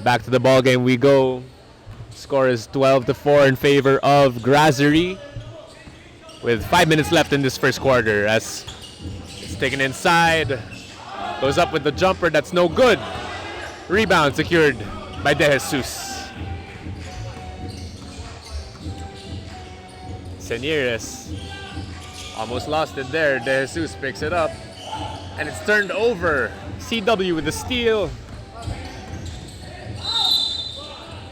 Back to the ball game we go. Score is 12-4 in favor of Grazerie, with 5 minutes left in this first quarter. As it's taken inside, goes up with the jumper. That's no good. Rebound secured by De Jesus. Senires almost lost it there. De Jesus picks it up, and it's turned over. CW with the steal.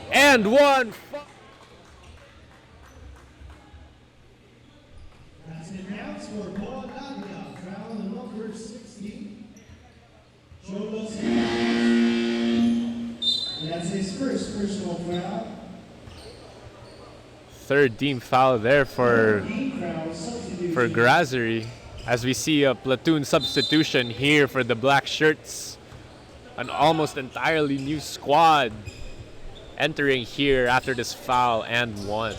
And one. That's announced for Paul Nadia, foul number 16. Showdown. That's his first personal foul. Third team foul there for Grazerie, as we see a platoon substitution here for the black shirts. An almost entirely new squad entering here after this foul and one.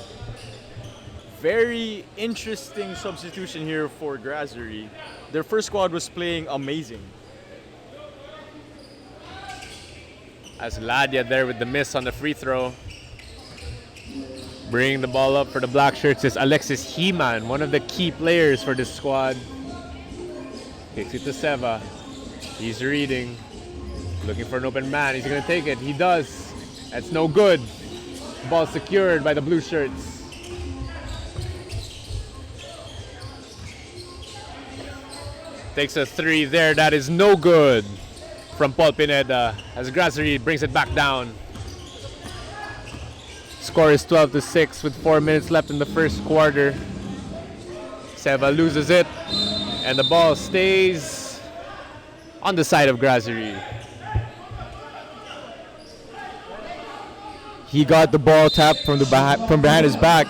Very interesting substitution here for Grazerie. Their first squad was playing amazing. As Ladia there with the miss on the free throw. Bringing the ball up for the black shirts is Alexis He-Man, one of the key players for this squad. Kicks it to Seva. He's reading. Looking for an open man. He's going to take it. He does. That's no good. Ball secured by the blue shirts. Takes a three there. That is no good from Paul Pineda as Grazerie brings it back down. Score is 12-6 with 4 minutes left in the first quarter. Seva loses it, and the ball stays on the side of Grazerie. He got the ball tapped from behind his back.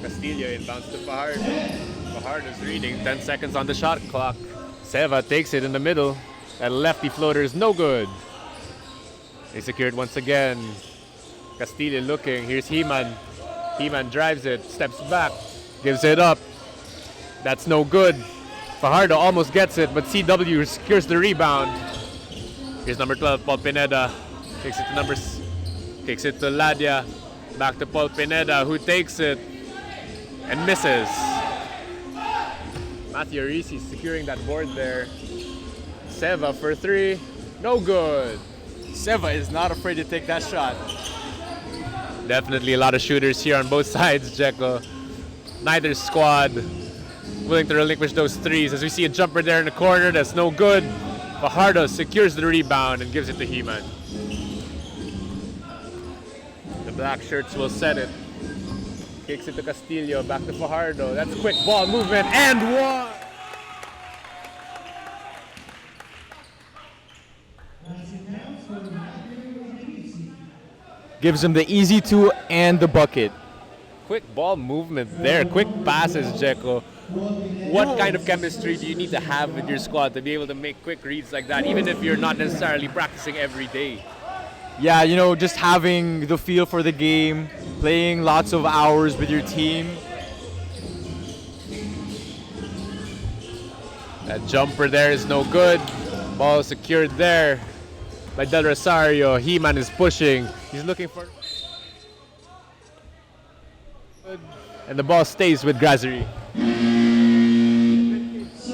Castillo inbounds to Fahard. Fahard is reading. 10 seconds on the shot clock. Seva takes it in the middle. That lefty floater is no good. They secured once again. Castillo looking. Here's He-Man. He-Man drives it, steps back, gives it up. That's no good. Fajardo almost gets it, but CW secures the rebound. Here's number 12, Paul Pineda. Takes it to Ladia. Back to Paul Pineda, who takes it and misses. Matthew Risi securing that board there. Seva for three. No good. Seva is not afraid to take that shot. Definitely a lot of shooters here on both sides, Jekyll. Neither squad willing to relinquish those threes, as we see a jumper there in the corner. That's no good. Fajardo secures the rebound and gives it to He-Man. The black shirts will set it. Kicks it to Castillo, back to Fajardo. That's quick ball movement, and one! Gives him the easy two and the bucket. Quick ball movement there, quick passes, Jekyll. What kind of chemistry do you need to have with your squad to be able to make quick reads like that, even if you're not necessarily practicing every day? Yeah, you know, just having the feel for the game, playing lots of hours with your team. That jumper there is no good. Ball secured there by Del Rosario. He-Man is pushing. He's looking for... And the ball stays with Grazerie.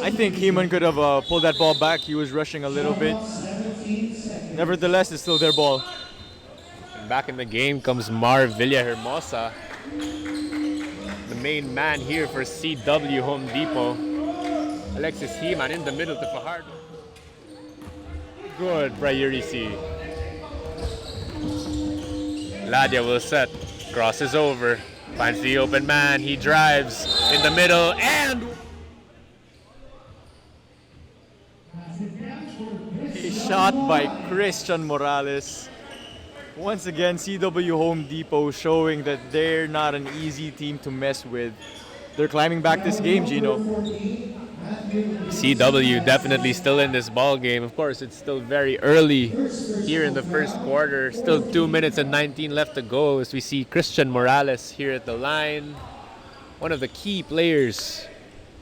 I think He-Man could have pulled that ball back. He was rushing a little bit. Nevertheless, it's still their ball. And back in the game comes Mar Villahermosa, the main man here for CW Home Depot. Alexis He-Man in the middle to Fajardo. Good, Prayurisi. Ladia will set, crosses over, finds the open man, he drives in the middle, and a shot by Christian Morales. Once again, CW Home Depot showing that they're not an easy team to mess with. They're climbing back this game, Gino. CW definitely still in this ball game. Of course, it's still very early here in the first quarter. Still 2 minutes and 19 left to go as we see Christian Morales here at the line. One of the key players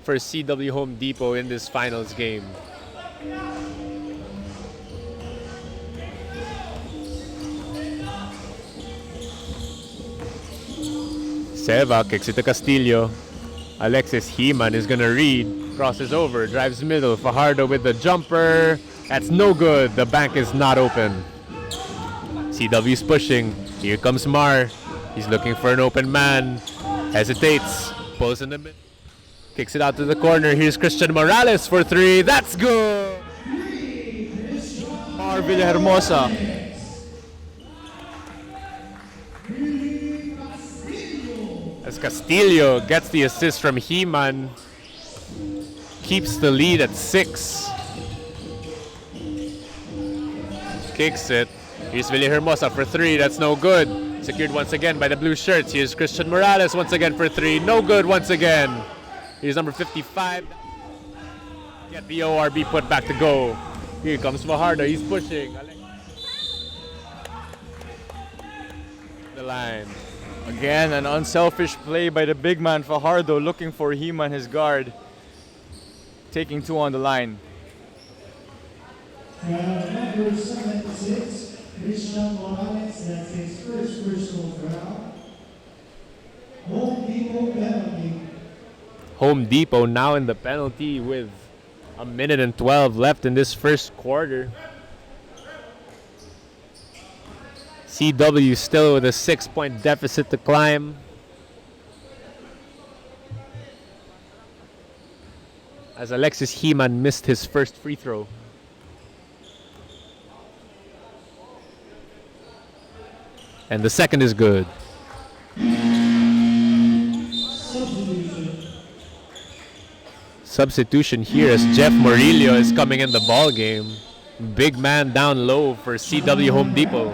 for CW Home Depot in this finals game. Seva kicks it to Castillo. Alexis Heman is gonna read. Crosses over, drives middle. Fajardo with the jumper. That's no good. The bank is not open. CW's pushing. Here comes Mar. He's looking for an open man. Hesitates. Pulls in the middle. Kicks it out to the corner. Here's Christian Morales for three. That's good. Mar Villahermosa. As Castillo gets the assist from Heman. Keeps the lead at 6. Kicks it. Here's Villahermosa for 3. That's no good. Secured once again by the blue shirts. Here's Christian Morales once again for 3. No good once again. Here's number 55. Get the ORB put back to go. Here comes Fajardo. He's pushing. The line. Again, an unselfish play by the big man Fajardo, looking for Heman, his guard. Taking 2 on the line. Number 76, Christian Morales, that's his first personal foul. Home Depot penalty. Home Depot now in the penalty with a minute and 12 left in this first quarter. CW still with a 6-point deficit to climb. As Alexis Heman missed his first free throw. And the second is good. Substitution here as Jeff Murillo is coming in the ball game. Big man down low for CW Home Depot.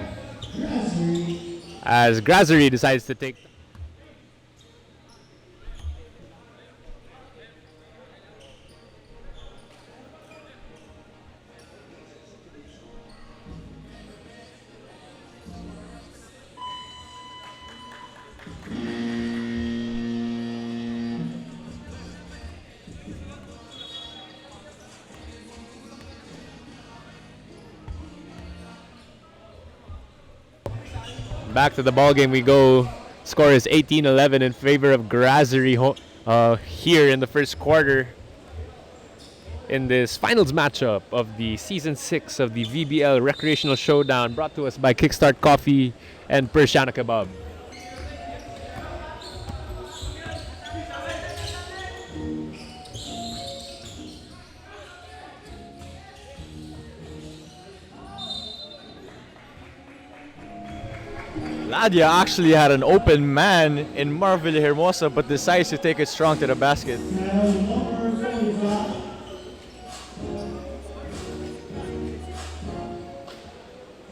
As Grazerie decides to take. Back to the ball game we go. Score is 18-11 in favor of Grazerie here in the first quarter. In this finals matchup of the season 6 of the VBL Recreational Showdown, brought to us by Kickstart Coffee and Persiana Kebab. Ladia actually had an open man in Mar Villahermosa, but decides to take it strong to the basket.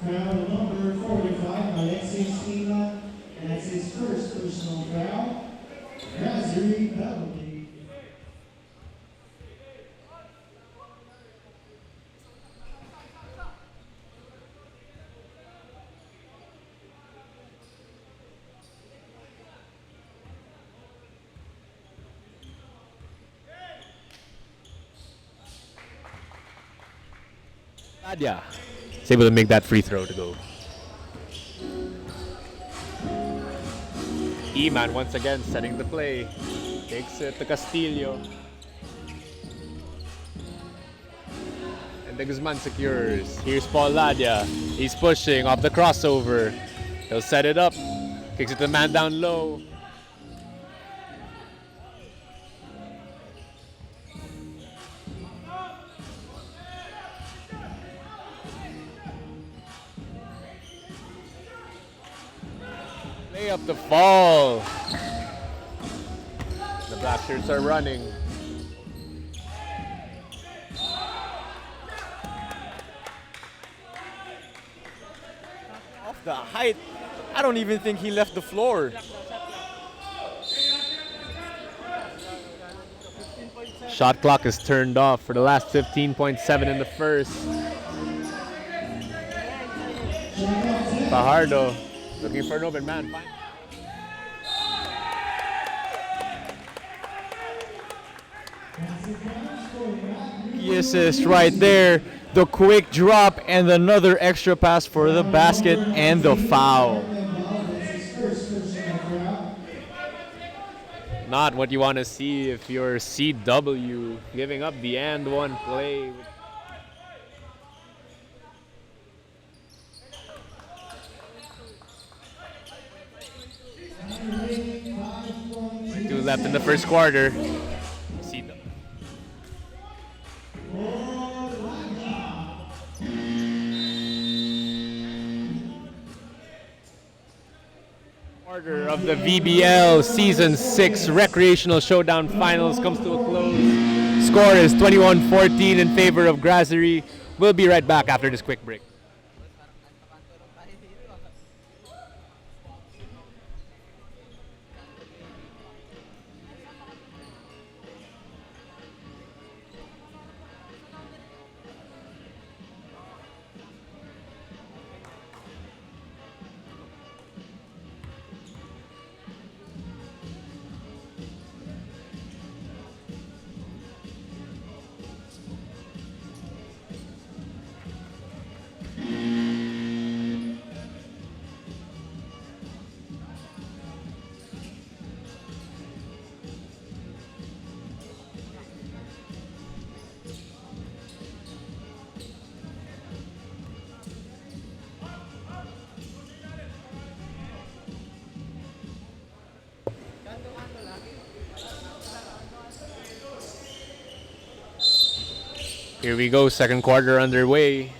Number 45, Alexis Heman, and that's his first personal foul. Grazerie penalty. Ladia is able to make that free throw to go. Heman once again setting the play. Takes it to Castillo. And the Guzman secures. Here's Paul Ladia. He's pushing off the crossover. He'll set it up. Kicks it to the man down low. Up the fall. The black shirts are running. Off the height, I don't even think he left the floor. Shot clock is turned off for the last 15.7 in the first. Fajardo looking for an open man. Key assist right there. The quick drop and another extra pass for the basket and the foul. Not what you want to see if you're CW, giving up the and one play. Two left in the first quarter. Quarter of the VBL Season 6 Recreational Showdown Finals comes to a close. Score is 21-14 in favor of Grazerie. We'll be right back after this quick break. Here we go, second quarter underway.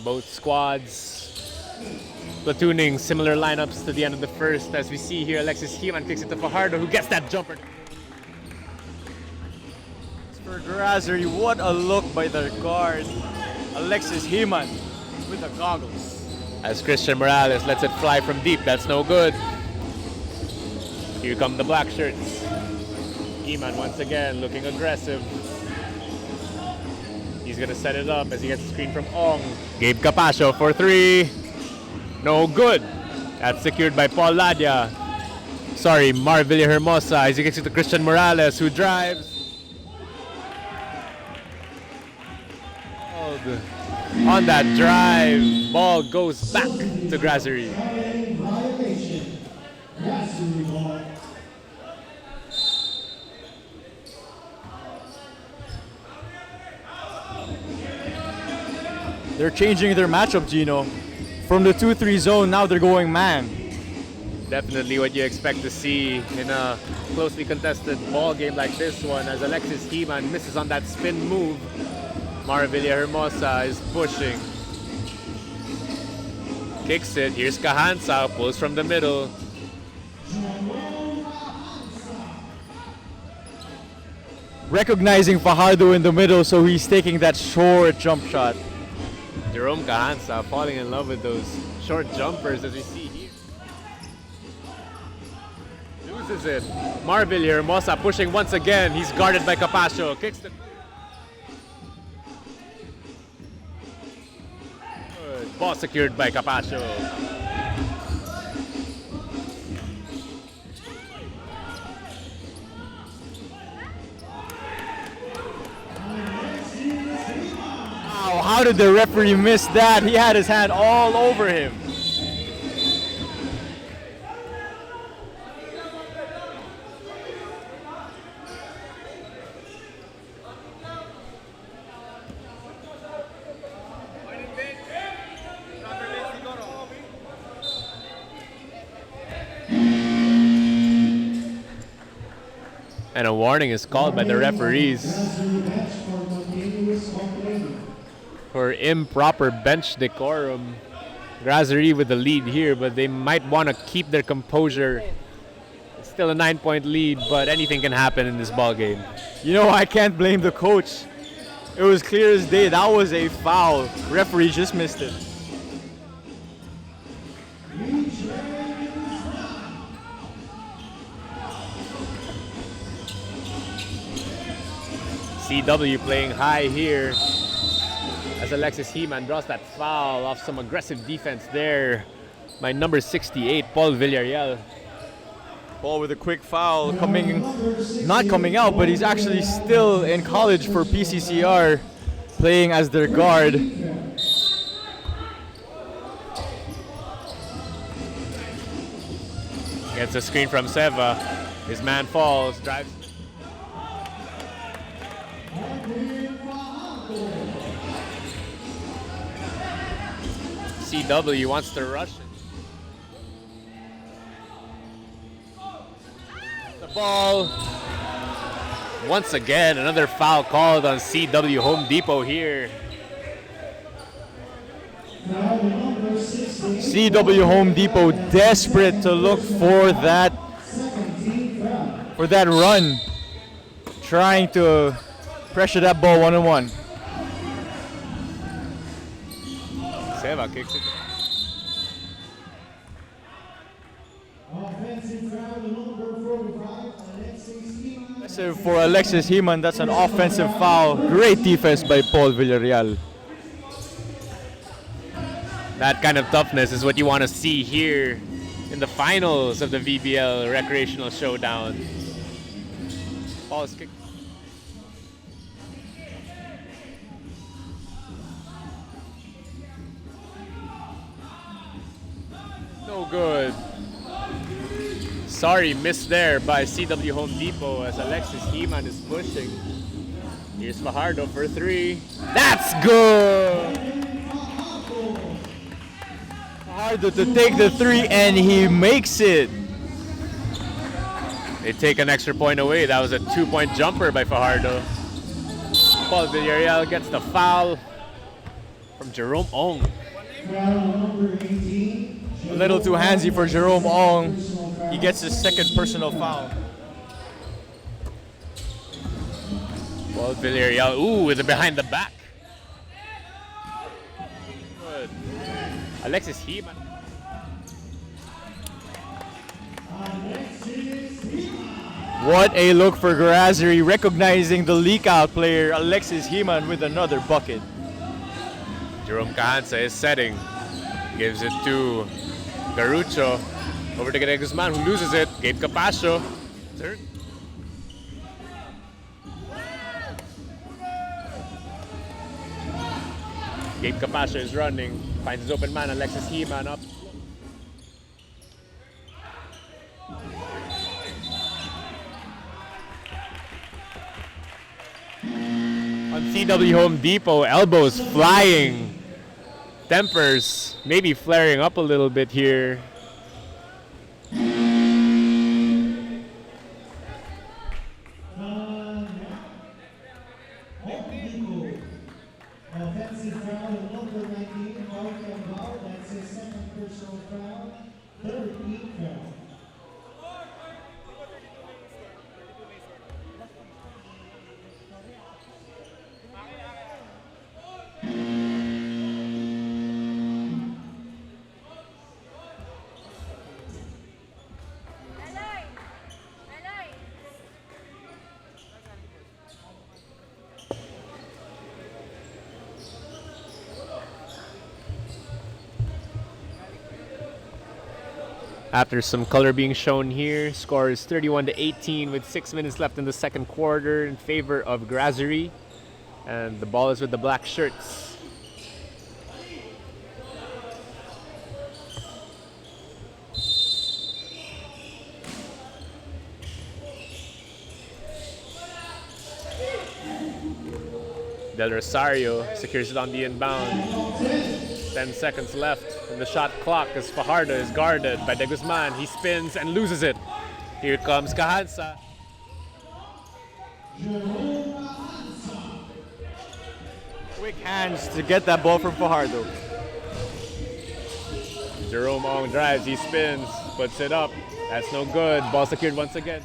Both squads platooning similar lineups to the end of the first. As we see here, Alexis Heman kicks it to Fajardo, who gets that jumper. For Grazerie, what a look by their guard, Alexis Heman with the goggles. As Christian Morales lets it fly from deep, that's no good. Here come the black shirts. Heman once again looking aggressive. He's gonna set it up as he gets a screen from Ong. Gabe Capascio for three. No good. That's secured by Paul Ladia. Sorry, Mar Villahermosa as he gets it to Christian Morales, who drives. On that drive, ball goes back to Grazerie. They're changing their matchup, Gino. From the 2-3 zone, now they're going man. Definitely what you expect to see in a closely contested ball game like this one, as Alexis Heman misses on that spin move. Mar Villahermosa is pushing. Kicks it. Here's Cahanza, pulls from the middle. Recognizing Fajardo in the middle, so he's taking that short jump shot. Jerome Cahanza falling in love with those short jumpers, as we see here. Loses it. Mar Villahermosa pushing once again. He's guarded by Capascio. Kicks the... Good. Ball secured by Capascio. How did the referee miss that? He had his hand all over him. And a warning is called by the referees for improper bench decorum. Grazerie with the lead here, but they might want to keep their composure. It's still a 9-point lead, but anything can happen in this ball game. You know, I can't blame the coach. It was clear as day. That was a foul. Referee just missed it. CW playing high here as Alexis Heman draws that foul off some aggressive defense there by number 68, Paul Villarreal. Paul with a quick foul, not coming out, but he's actually still in college for PCCR, playing as their guard. Gets a screen from Seva. His man falls, drives. CW wants to rush it. The ball. Once again, another foul called on CW Home Depot here. CW Home Depot desperate to look for that run, trying to pressure that ball one-on-one. Seva kicks it. So for Alexis Heman, that's an offensive foul. Great defense by Paul Villarreal. That kind of toughness is what you want to see here in the finals of the VBL Recreational Showdown. Ball is kicked. No good. Sorry, missed there by CW Home Depot as Alexis Heman is pushing. Here's Fajardo for three. That's good! Fajardo to take the three, and he makes it. They take an extra point away. That was a 2-point jumper by Fajardo. Paul Villarreal gets the foul from Jerome Ong. A little too handsy for Jerome Ong. He gets his second personal foul. Paul Villarreal, ooh, with it behind the back. Good. Alexis Heman. What a look for Grazerie, recognizing the leak-out player, Alexis Heman, with another bucket. Jerome Cahanza is setting. Gives it to Garucho. Over to Gabriel Guzman, who loses it. Gabe Capascio. Third. Gabe Capascio is running. Finds his open man, Alexis Heman up. On CW Home Depot, elbows flying. Tempers maybe flaring up a little bit here. Offensive foul, number 19, foul. That's his second personal foul, third team foul. After some color being shown here, score is 31-18 with 6 minutes left in the second quarter in favor of Grazerie. And the ball is with the black shirts. Del Rosario secures it on the inbound. 10 seconds left in the shot clock as Fajardo is guarded by De Guzman. He spins and loses it. Here comes Cahanza. Quick hands to get that ball from Fajardo. Jerome Ong drives, he spins, puts it up. That's no good. Ball secured once again.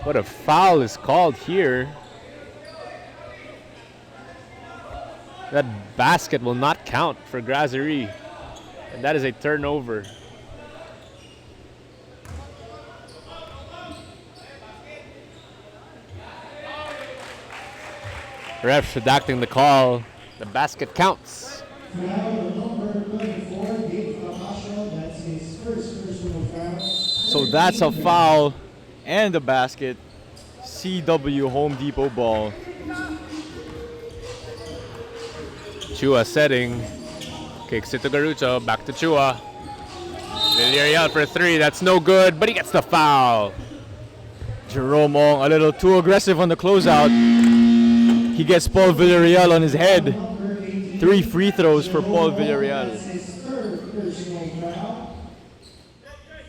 What a foul is called here. That basket will not count for Grazerie. And that is a turnover. Ref redacting the call. The basket counts. So that's a foul and a basket. CW Home Depot ball. Chua setting. Kicks it to Garucho. Back to Chua. Villarreal for 3. That's no good, but he gets the foul. Jerome Ong a little too aggressive on the closeout. He gets Paul Villarreal on his head. 3 free throws for Paul Villarreal. That's his third personal foul.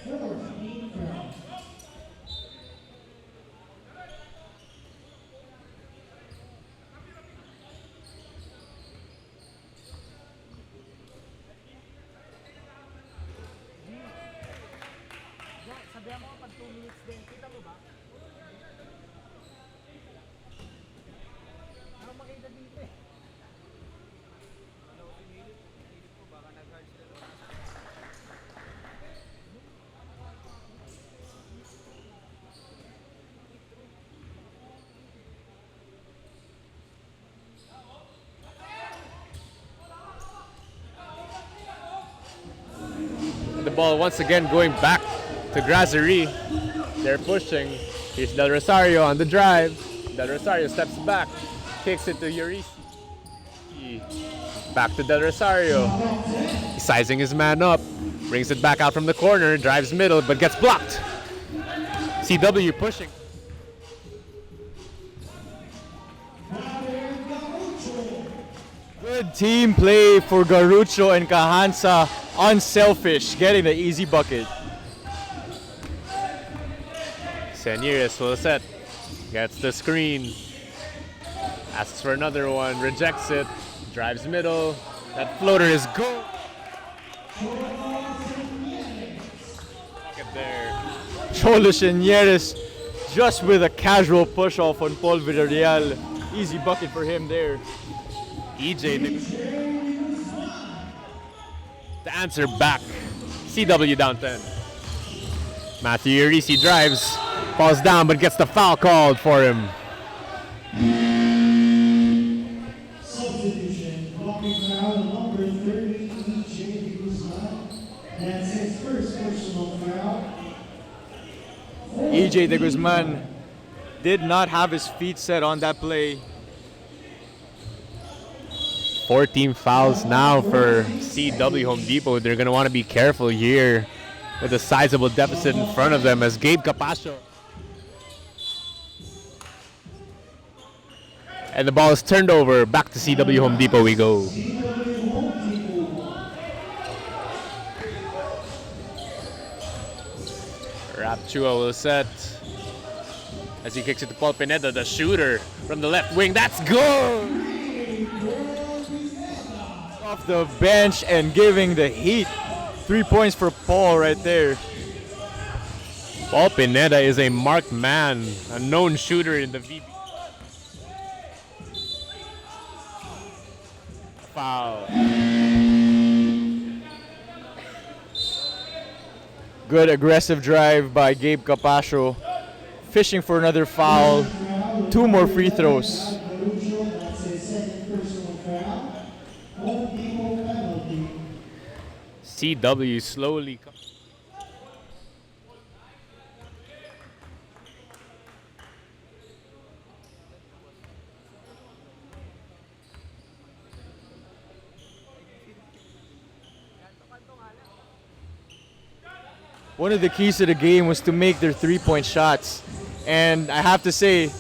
Fourth team foul. The ball once again going back to Grazerie. They're pushing. Here's Del Rosario on the drive. Del Rosario steps back, kicks it to Urisi. Back to Del Rosario. He's sizing his man up. Brings it back out from the corner, drives middle, but gets blocked. CW pushing. Good team play for Garucho and Kahansa. Unselfish, getting the easy bucket. Sanyeres will set. Gets the screen. Asks for another one. Rejects it. Drives middle. That floater is good. Get there. Cholo Sanyeres just with a casual push off on Paul Villarreal. Easy bucket for him there. EJ. The answer back. CW down 10. Matthew Urisi drives. Falls down but gets the foul called for him. Substitution. Blocking foul number 30, EJ Guzman. That's his first personal foul. EJ de Guzman did not have his feet set on that play. 14 fouls now for CW Home Depot. They're going to want to be careful here with a sizable deficit in front of them as Gabe Capascio. And the ball is turned over. Back to CW Home Depot we go. Rapchua will set as he kicks it to Paul Pineda, the shooter from the left wing. That's good! Off the bench and giving the heat. 3 points for Paul right there. Paul Pineda is a marked man, a known shooter in the VB. Foul. Good aggressive drive by Gabe Capascio. Fishing for another foul. 2 more free throws. That's his second personal foul. Home Depot penalty. CW slowly. One of the keys to the game was to make their 3-point shots. And I have to say,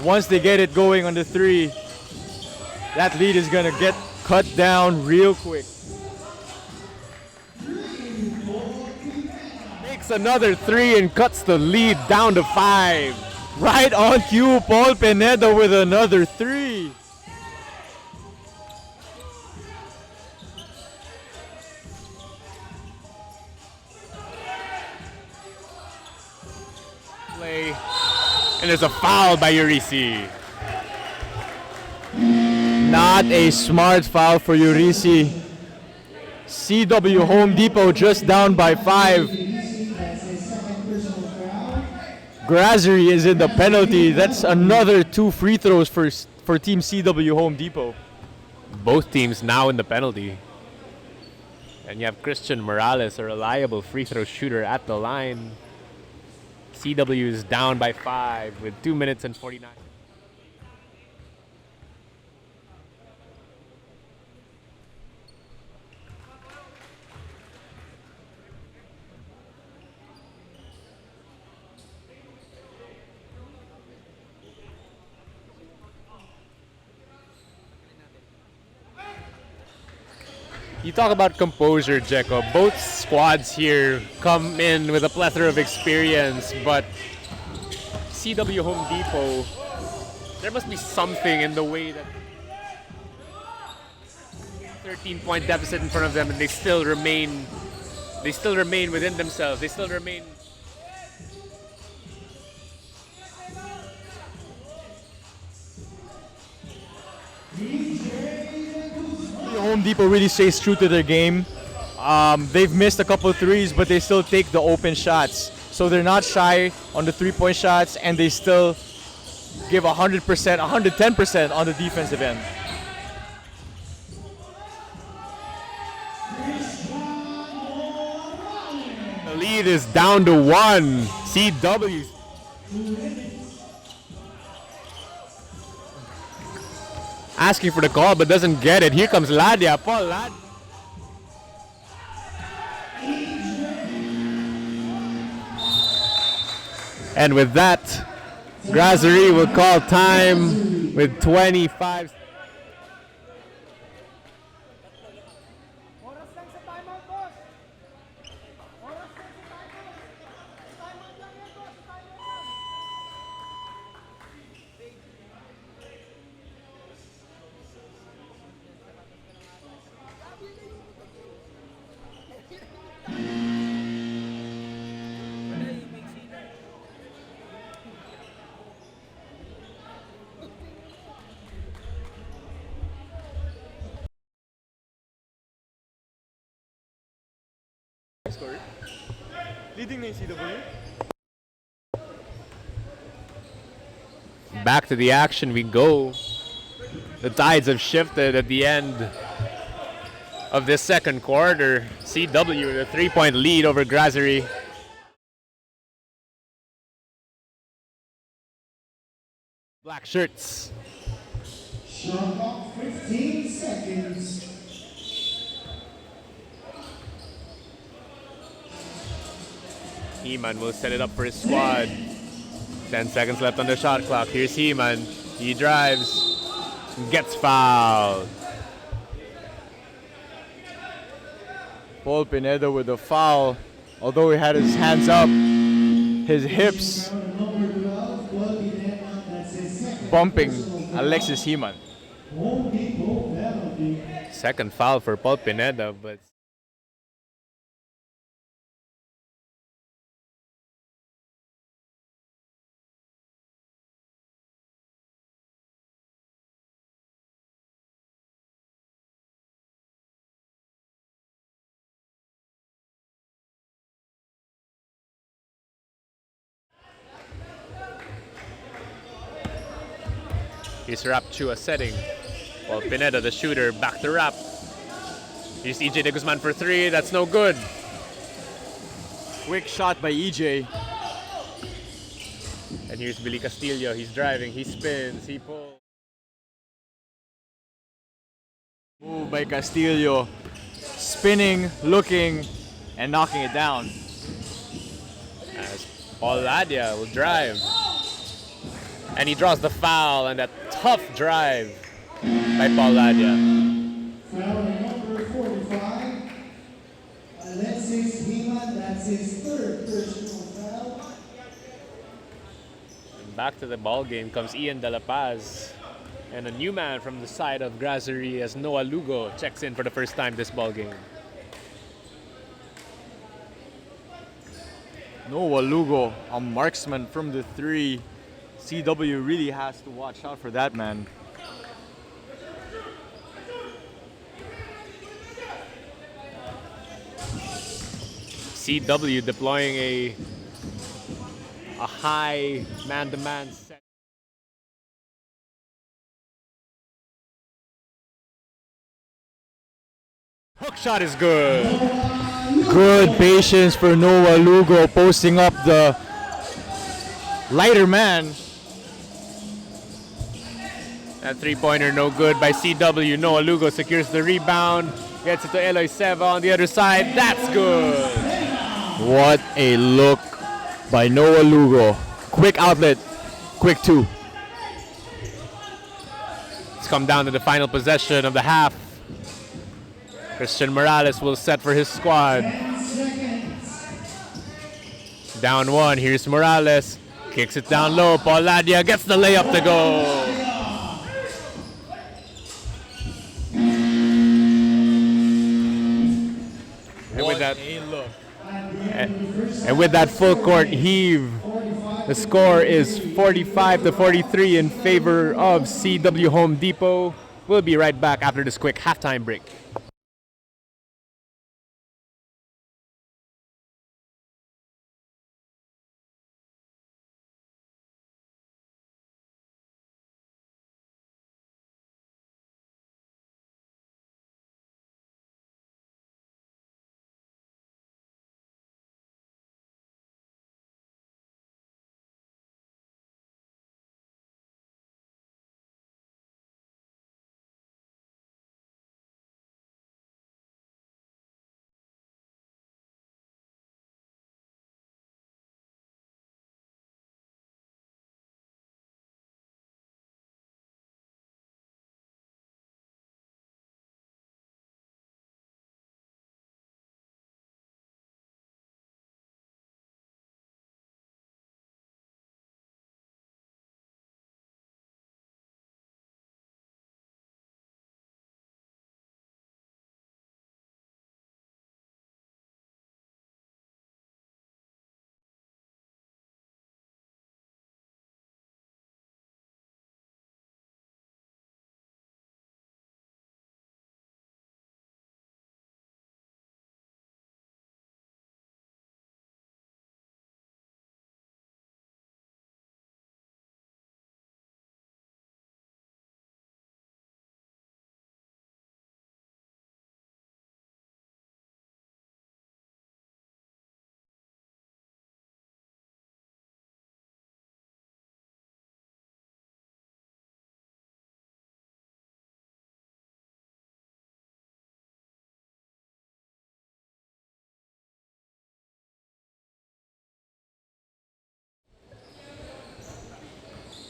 once they get it going on the 3, that lead is going to get cut down real quick. Makes another 3 and cuts the lead down to 5. Right on cue, Paul Pineda with another 3. Play. And there's a foul by Urisi. Not a smart foul for Urisi. CW Home Depot just down by 5. Grazerie is in the penalty. That's another 2 free throws for Team CW Home Depot. Both teams now in the penalty. And you have Christian Morales, a reliable free throw shooter at the line. CW is down by 5 with 2 minutes and 49. You talk about composure, Jeko. Both squads here come in with a plethora of experience, but CW Home Depot, there must be something in the way that 13-point deficit in front of them, and they still remain within themselves. They still remain. Home Depot really stays true to their game. They've missed a couple of threes, but they still take the open shots. So they're not shy on the three-point shots, and they still give 100%, 110% on the defensive end. The lead is down to 1. CW. Asking for the call, but doesn't get it. Here comes Ladia. Paul Lad. And with that, Grazerie will call time with 25. Leading na yung CW. Back to the action we go. The tides have shifted at the end of this second quarter. CW with a 3-point lead over Grazerie. Black shirts. Shot clock 15 seconds. Heman will set it up for his squad. 10 seconds left on the shot clock. Here's Heman. He drives. Gets fouled. Paul Pineda with a foul. Although he had his hands up, his hips bumping Alexis Heman. Second foul for Paul Pineda, but here's Rapchua setting. While Pineda, the shooter, back to Rap. Here's EJ de Guzman for 3. That's no good. Quick shot by EJ. And here's Billy Castillo. He's driving. He spins. He pulls. Move by Castillo. Spinning, looking, and knocking it down. As Paul Ladia will drive. And he draws the foul, and that tough drive by Paul Ladia. Foul number 45. Alexis Heman, that's his third personal foul. And back to the ball game comes Ian De La Paz. And a new man from the side of Grazerie as Noah Lugo checks in for the first time this ball game. Noah Lugo, a marksman from the 3. CW really has to watch out for that man. CW deploying a high man-to-man set. Hook shot is good. Good patience for Noah Lugo, posting up the lighter man. That three-pointer no good by CW. Noah Lugo secures the rebound. Gets it to Eloy Seva on the other side. That's good. What a look by Noah Lugo. Quick outlet, quick two. It's come down to the final possession of the half. Christian Morales will set for his squad. Down one, here's Morales. Kicks it down low. Pauladia gets the layup to go. And with that full court heave, the score is 45-43 in favor of CW Home Depot. We'll be right back after this quick halftime break.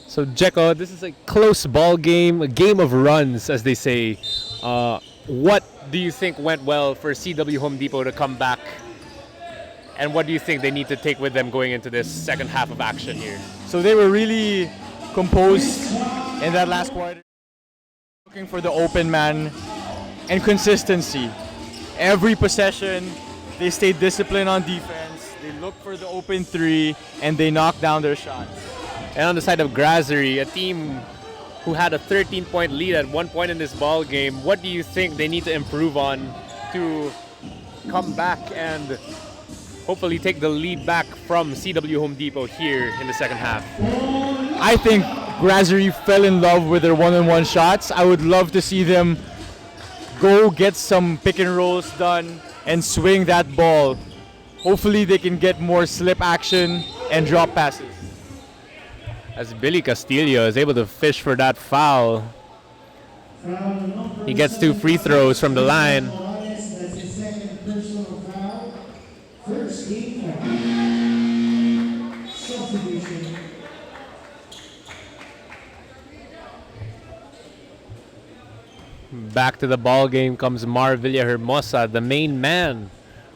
So Jeko, this is a close ball game, a game of runs, as they say. What do you think went well for CW Home Depot to come back? And what do you think they need to take with them going into this second half of action here? So they were really composed in that last quarter, looking for the open man and consistency. Every possession, they stayed disciplined on defense. They looked for the open three, and they knocked down their shots. And on the side of Grazerie, a team who had a 13-point lead at one point in this ball game, what do you think they need to improve on to come back and hopefully take the lead back from CW Home Depot here in the second half? I think Grazerie fell in love with their one-on-one shots. I would love to see them go get some pick and rolls done and swing that ball. Hopefully they can get more slip action and drop passes. As Billy Castillo is able to fish for that foul. He gets 2 free throws from the line. That's his second personal foul. First game foul. Substitution. Back to the ball game comes Mar Villahermosa, the main man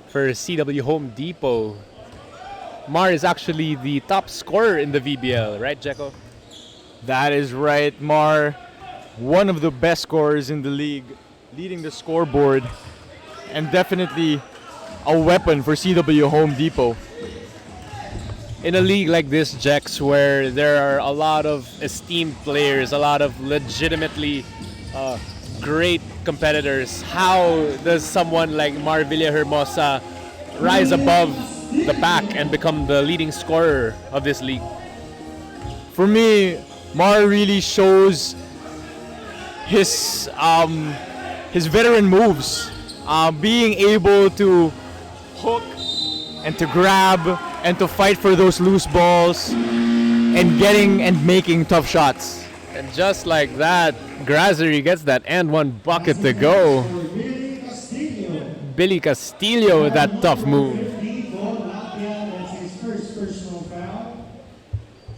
for CW Home Depot. Mar is actually the top scorer in the VBL, right, Jeko? That is right, Mar. One of the best scorers in the league, leading the scoreboard, and definitely a weapon for CW Home Depot. In a league like this, Jex, where there are a lot of esteemed players, a lot of legitimately great competitors, how does someone like Mar Villahermosa rise above the pack and become the leading scorer of this league? For me, Mar really shows his veteran moves, being able to hook and to grab and to fight for those loose balls. and getting and making tough shots. And just like that, Grazerie gets that and one bucket to go. Billy Castillo with that tough move. That's his first personal foul.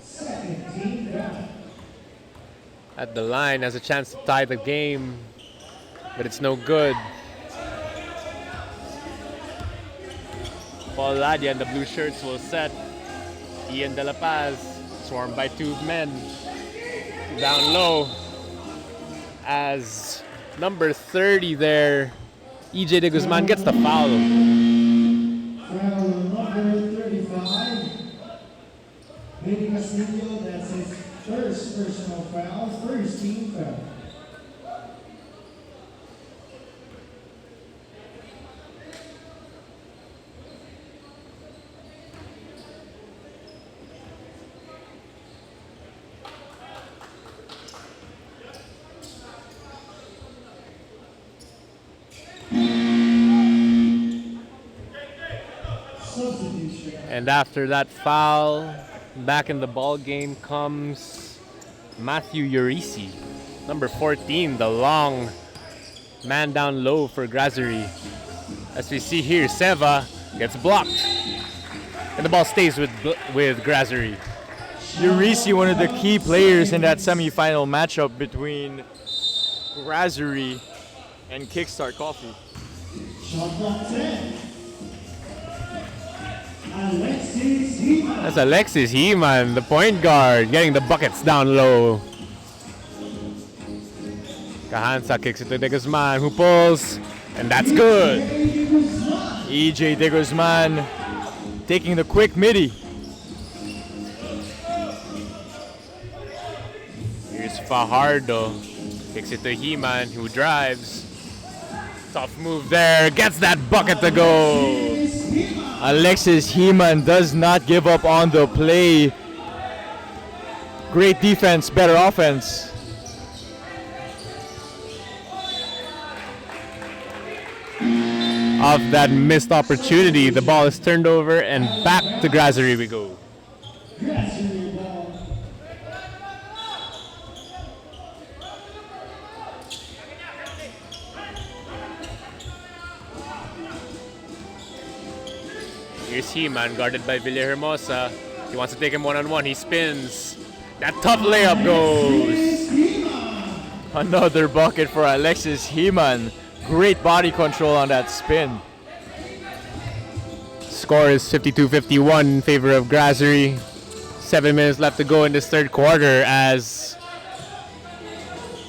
Second team foul. At the line, has a chance to tie the game, but it's no good. Paul Ladia and the blue shirts will set. Ian De La Paz, swarmed by two men. Down low as number 30 there, EJ De Guzman gets the foul. Foul number 35. Billy Castillo, that's his first personal foul, first team foul. Substitution. And after that foul, back in the ball game comes Matthew Urisi, number 14, the long man down low for Grazerie. As we see here, Seva gets blocked, and the ball stays with Grazerie. Urisi, one of the key players in that semifinal matchup between Grazerie and Kickstart Coffee. Shot clock 10. Alexis Hima. That's Alexis Heman, the point guard, getting the buckets down low. Cahanza kicks it to De Guzman, who pulls, and that's good. EJ De Guzman taking the quick midi. Here's Fajardo, kicks it to Heman, who drives. Tough move there, gets that bucket to go. Alexis Heman does not give up on the play. Great defense, better offense. Of that missed opportunity, the ball is turned over and back to Grazerie we go. Grazerie ball. Here's Heman, guarded by Villahermosa. He wants to take him one-on-one. He spins. That tough layup goes. Another bucket for Alexis Heman. Great body control on that spin. Score is 52-51 in favor of Grazerie. 7 minutes left to go in this third quarter as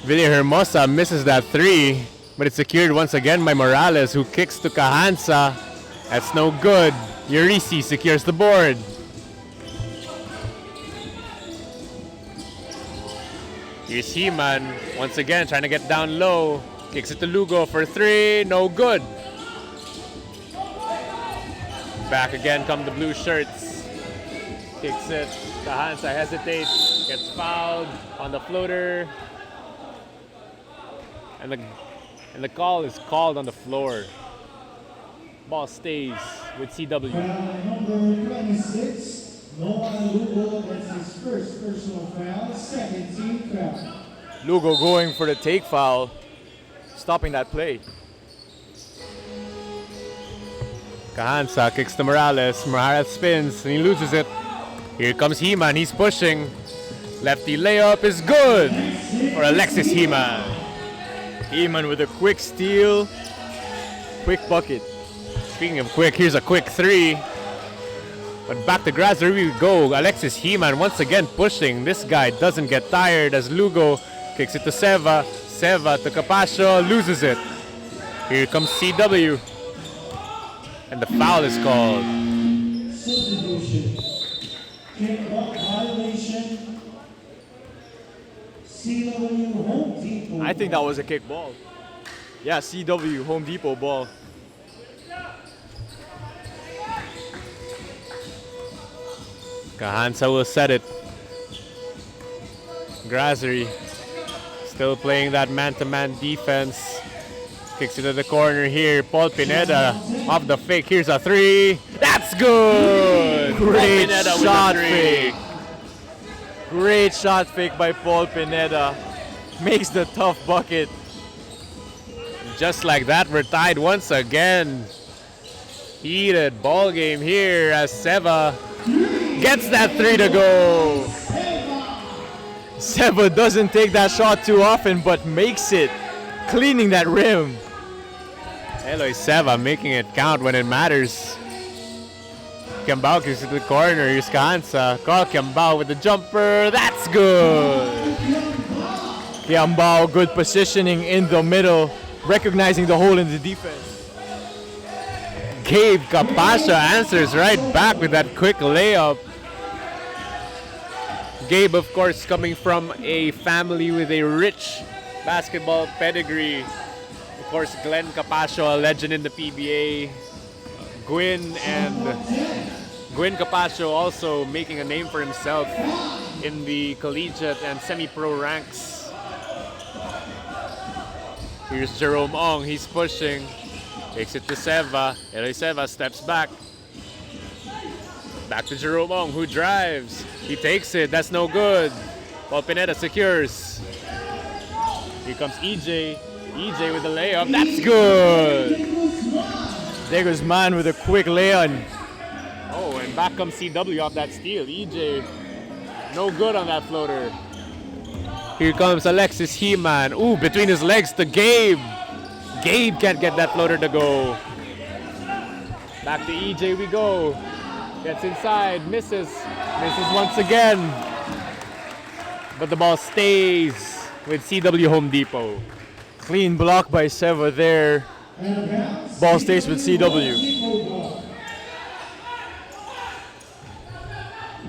Villahermosa misses that three, but it's secured once again by Morales, who kicks to Cahanza. That's no good. Urisi secures the board. Here's Heman, once again trying to get down low. Kicks it to Lugo for three, no good. Back again come the blue shirts. Kicks it, Cahanza hesitates, gets fouled on the floater. And the call is called on the floor. Ball stays with CW. Foul number 26. Noah Lugo, that's his first personal foul, second team foul. Lugo going for the take foul, stopping that play. Cahanza kicks to Morales. Morales spins and he loses it. Here comes Heman. He's pushing. Lefty layup is good for Alexis Heman. Heman with a quick steal, quick bucket. Speaking of quick, here's a quick three. But back to Grazerie we go. Alexis Heman once again pushing. This guy doesn't get tired as Lugo kicks it to Seva. Seva to Capascio, loses it. Here comes CW. And the foul is called. Substitution. Kickback violation. CW Home Depot. I think that was a kick ball. Yeah, CW Home Depot ball. Cahanza will set it. Grazerie still playing that man-to-man defense. Kicks it to the corner here. Paul Pineda off the fake. Here's a three. That's good! Great Paul Pineda shot with a three. fake. Great shot fake by Paul Pineda. Makes the tough bucket. Just like that, we're tied once again. Heated ball game here as Seva gets that 3 to go. Seva doesn't take that shot too often, but makes it, cleaning that rim. Eloy Seva making it count when it matters. Kiambao gives it to the corner. Here's Kahansa. Carl Kiambao with the jumper. That's good. Kiambao, good positioning in the middle, recognizing the hole in the defense. Gabe Capasha answers right back with that quick layup. Gabe, of course, coming from a family with a rich basketball pedigree. Of course, Glenn Capascio, a legend in the PBA. Gwyn Capascio also making a name for himself in the collegiate and semi-pro ranks. Here's Jerome Ong, he's pushing. Takes it to Seva. Eloy Seva steps back. Back to Jerome Ong, who drives. He takes it, that's no good. Paul Pineda secures. Here comes EJ. EJ with the layup, that's good. De Guzman with a quick lay-on. Oh, and back comes CW off that steal. EJ, no good on that floater. Here comes Alexis He-Man. Ooh, between his legs to Gabe. Gabe can't get that floater to go. Back to EJ we go. Gets inside, misses. Misses once again. But the ball stays with CW Home Depot. Clean block by Seva there. Ball stays with CW.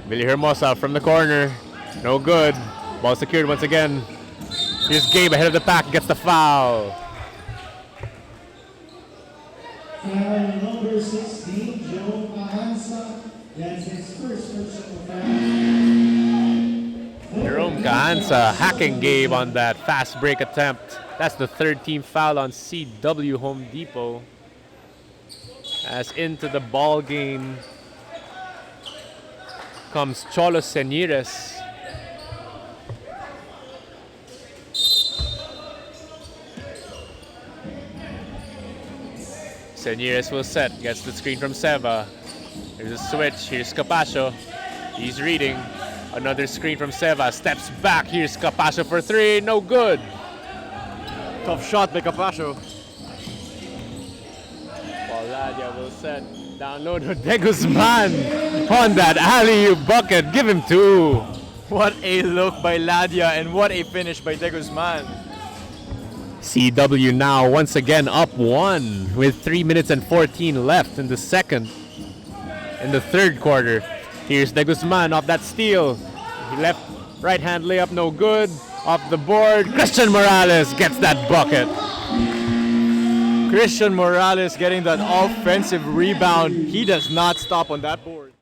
Billy Hermosa from the corner. No good. Ball secured once again. Here's Gabe ahead of the pack, gets the foul. Foul number 16, Joe Kahansa. That's his first personal foul. Jerome Kahansa hacking Gabe on that fast break attempt. That's the third team foul on CW Home Depot. As into the ball game comes Cholo Senires. Senires will set, gets the screen from Seva. There's a switch, here's Capascio. He's reading. Another screen from Seva, steps back, here's Capascio for 3, no good. Tough shot by Capascio. Pauladia will set, down low to De Guzman on that alley-oop bucket, give him 2. What a look by Ladia and what a finish by De Guzman. CW now once again up 1 with 3 minutes and 14 left in the third quarter. Here's De Guzman off that steal. He left right hand layup, no good. Off the board, Christian Morales gets that bucket. Christian Morales getting that offensive rebound. He does not stop on that board.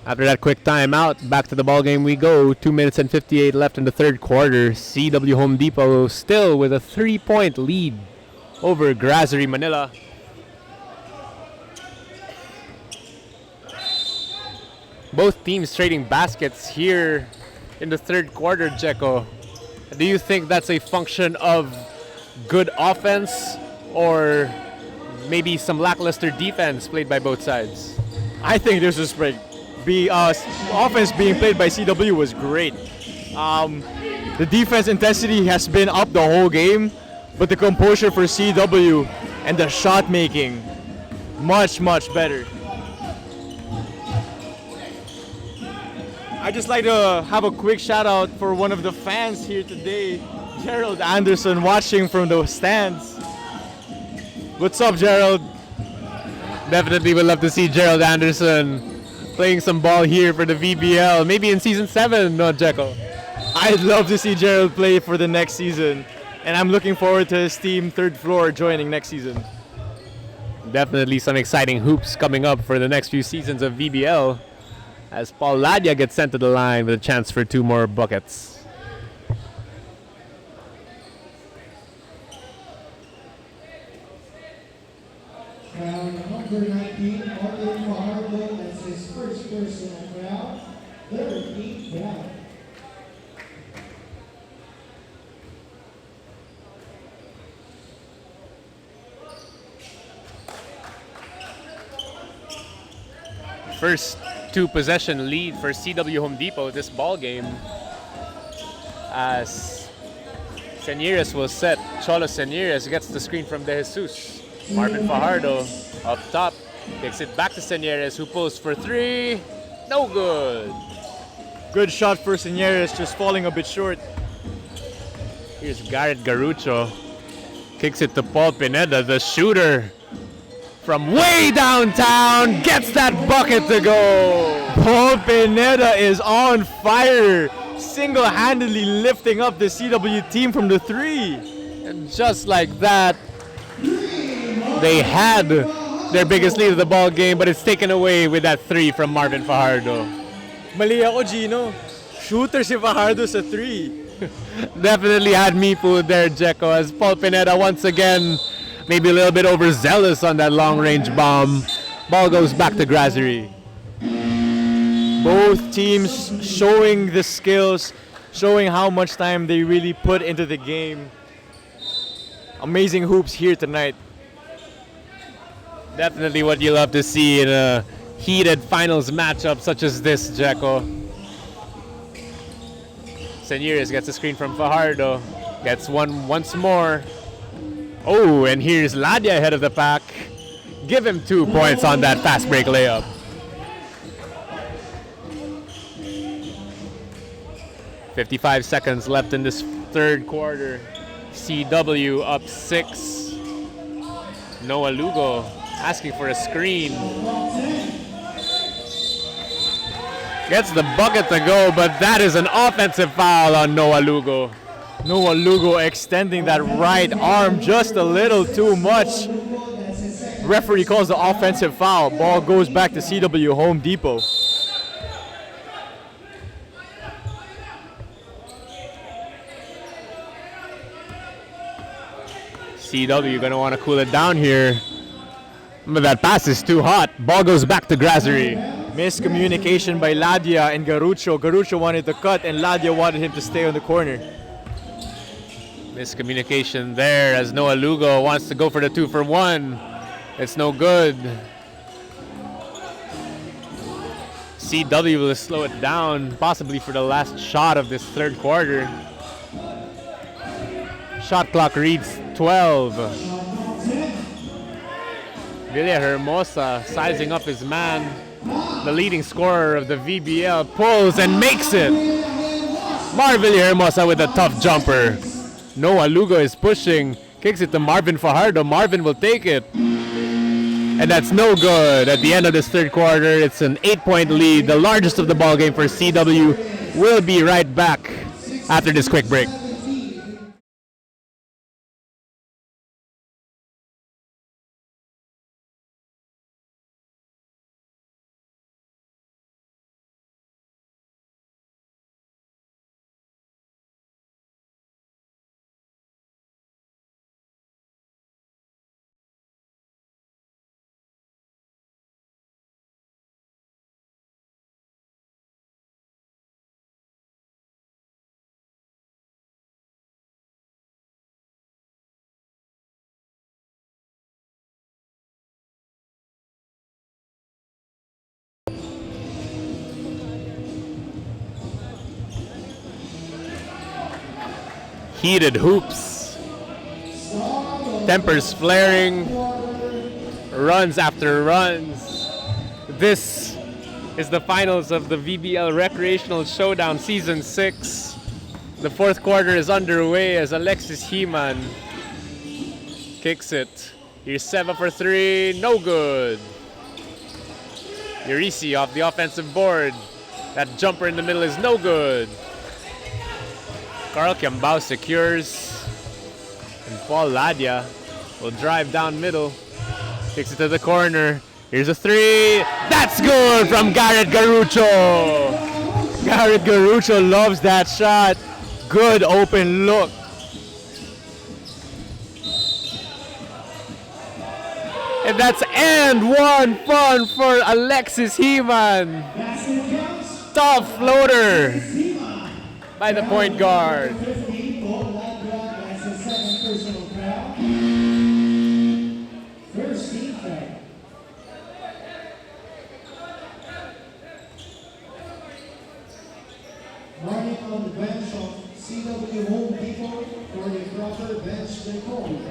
After that quick timeout, back to the ball game we go. 2 minutes and 58 left in the third quarter. CW Home Depot still with a 3-point lead over Grazerie Manila. Both teams trading baskets here in the third quarter, Jeko. Do you think that's a function of good offense or maybe some lackluster defense played by both sides? I think this is great. Offense being played by CW was great. The defense intensity has been up the whole game, but the composure for CW and the shot making, much, much better. I'd just like to have a quick shout out for one of the fans here today, Gerald Anderson, watching from the stands. What's up, Gerald? Definitely would love to see Gerald Anderson playing some ball here for the VBL, maybe in season 7, no, Jekyll. I'd love to see Gerald play for the next season. And I'm looking forward to his team, Third Floor, joining next season. Definitely some exciting hoops coming up for the next few seasons of VBL as Paul Ladia gets sent to the line with a chance for 2 more buckets. Foul number 19, Martin Fajardo. That's his first personal foul. Third team foul. First 2-possession lead for CW Home Depot this ball game as Senyeres will set. Cholo Senyeres gets the screen from De Jesus. Marvin Fajardo up top, takes it back to Senyeres, who pulls for 3. No good. Good shot for Senyeres, just falling a bit short. Here's Garrett Garucho. Kicks it to Paul Pineda, the shooter. From way downtown, gets that bucket to go. Paul Pineda is on fire, single-handedly lifting up the CW team from the 3. And just like that, they had their biggest lead of the ball game, but it's taken away with that 3 from Marvin Fajardo. Mali ako, Gino. Shooter si Fajardo sa 3. Definitely had me fooled there, Jeko, as Paul Pineda once again maybe a little bit overzealous on that long-range bomb. Ball goes back to Grazerie. Both teams showing the skills, showing how much time they really put into the game. Amazing hoops here tonight. Definitely what you love to see in a heated finals matchup such as this, Jeko. Senyeres gets a screen from Fajardo. Gets one once more. Oh, and here's Ladia ahead of the pack. Give him 2 points on that fast break layup. .55 seconds left in this third quarter. CW up 6. Noah Lugo asking for a screen. Gets the bucket to go, but that is an offensive foul on Noah Lugo. Noah Lugo extending that right arm just a little too much. Referee calls the offensive foul. Ball goes back to CW Home Depot. CW gonna want to cool it down here. But that pass is too hot. Ball goes back to Grazerie. Miscommunication by Ladia and Garucho. Garucho wanted to cut and Ladia wanted him to stay on the corner. Miscommunication there as Noah Lugo wants to go for the 2-for-1. It's no good. CW will slow it down, possibly for the last shot of this third quarter. Shot clock reads 12. Villahermosa sizing up his man. The leading scorer of the VBL pulls and makes it. Marvin Villahermosa with a tough jumper. Noah Lugo is pushing, kicks it to Marvin Fajardo. Marvin will take it. And that's no good. At the end of this third quarter, it's an 8-point lead, the largest of the ball game for CW. We'll be right back after this quick break. Heated hoops, tempers flaring, runs after runs. This is the finals of the VBL Recreational Showdown Season 6. The fourth quarter is underway as Alexis Heman kicks it. Here's Seva for 3, no good. Urisi off the offensive board. That jumper in the middle is no good. Carl Kiambao secures. And Paul Ladia will drive down middle. Kicks it to the corner. Here's a three. That's good from Garrett Garucho. Garrett Garucho loves that shot. Good open look. And that's and one fun for Alexis Heman. Tough floater by the point guard. Running on the bench of CW Home Depot for the proper bench control.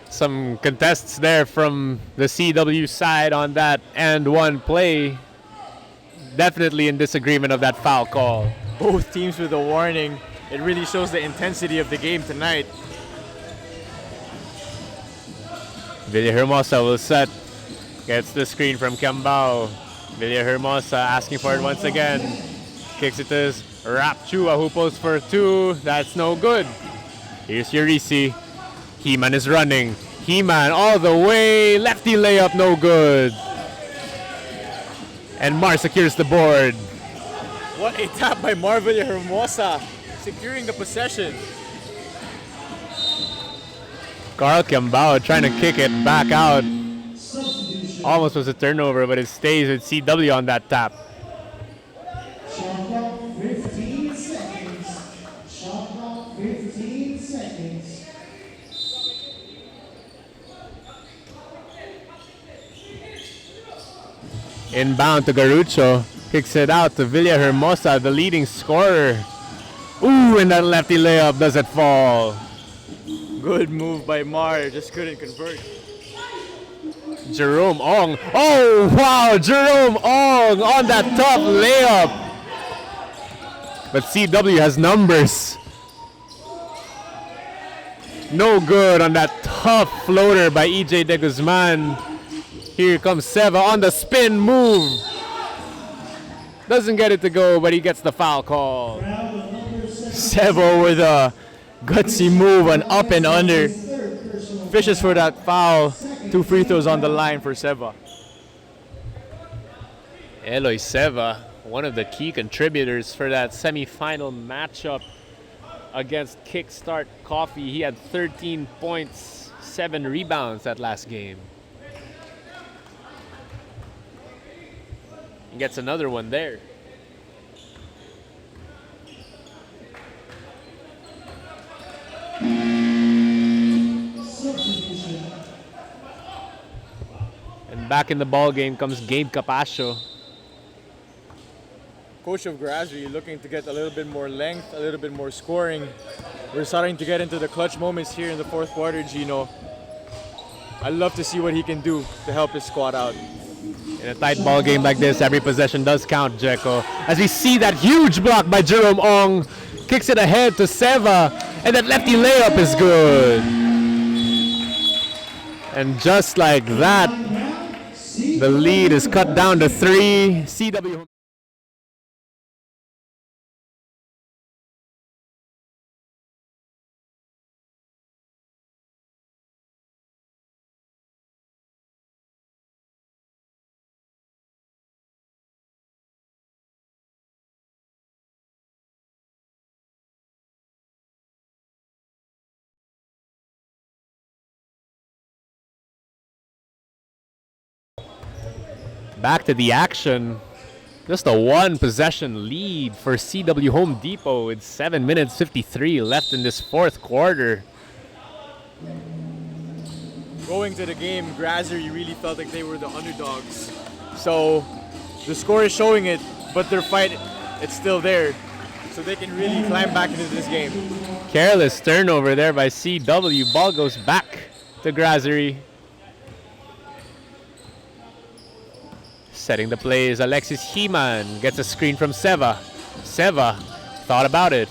Some contests there from the CW side on that and one play. Definitely in disagreement of that foul call. Both teams with a warning. It really shows the intensity of the game tonight. Villahermosa will set. Gets the screen from Kiambao. Villahermosa asking for it once again. Kicks it to his Rapchua who posts for two. That's no good. Here's Urisi. Heman is running. Heman all the way. Lefty layup, no good. And Mar secures the board. What a tap by Mar Villahermosa, securing the possession. Carl Kiambao trying to kick it back out. Almost was a turnover, but it stays with CW on that tap. Shot clock 15 seconds. Shot clock 15 seconds. Inbound to Garucho. Kicks it out to Villahermosa, the leading scorer. Ooh, and that lefty layup doesn't fall. Good move by Mar, just couldn't convert. Jerome Ong. Oh, wow, Jerome Ong on that top layup. But CW has numbers. No good on that tough floater by EJ De Guzman. Here comes Seva on the spin move. Doesn't get it to go, but he gets the foul call. Seva with a gutsy move, an up and under. Fishes for that foul. 2 free throws on the line for Seva. Eloy Seva, one of the key contributors for that semifinal matchup against Kickstart Coffee. He had 13 points, 7 rebounds that last game. He gets another one there. And back in the ball game comes Gabe Capascio. Coach of Grazerie looking to get a little bit more length, a little bit more scoring. We're starting to get into the clutch moments here in the fourth quarter, Gino. I love to see what he can do to help his squad out. In a tight ball game like this, every possession does count, Jeko. As we see that huge block by Jerome Ong, kicks it ahead to Seva, and that lefty layup is good. And just like that, the lead is cut down to 3. CW. Back to the action. Just a 1 possession lead for CW Home Depot with 7 minutes 53 left in this fourth quarter. Going to the game, Grazerie really felt like they were the underdogs. So the score is showing it, but their fight, it's still there. So they can really climb back into this game. Careless turnover there by CW. Ball goes back to Grazerie. Setting the play is Alexis Heman. Gets a screen from Seva. Seva thought about it.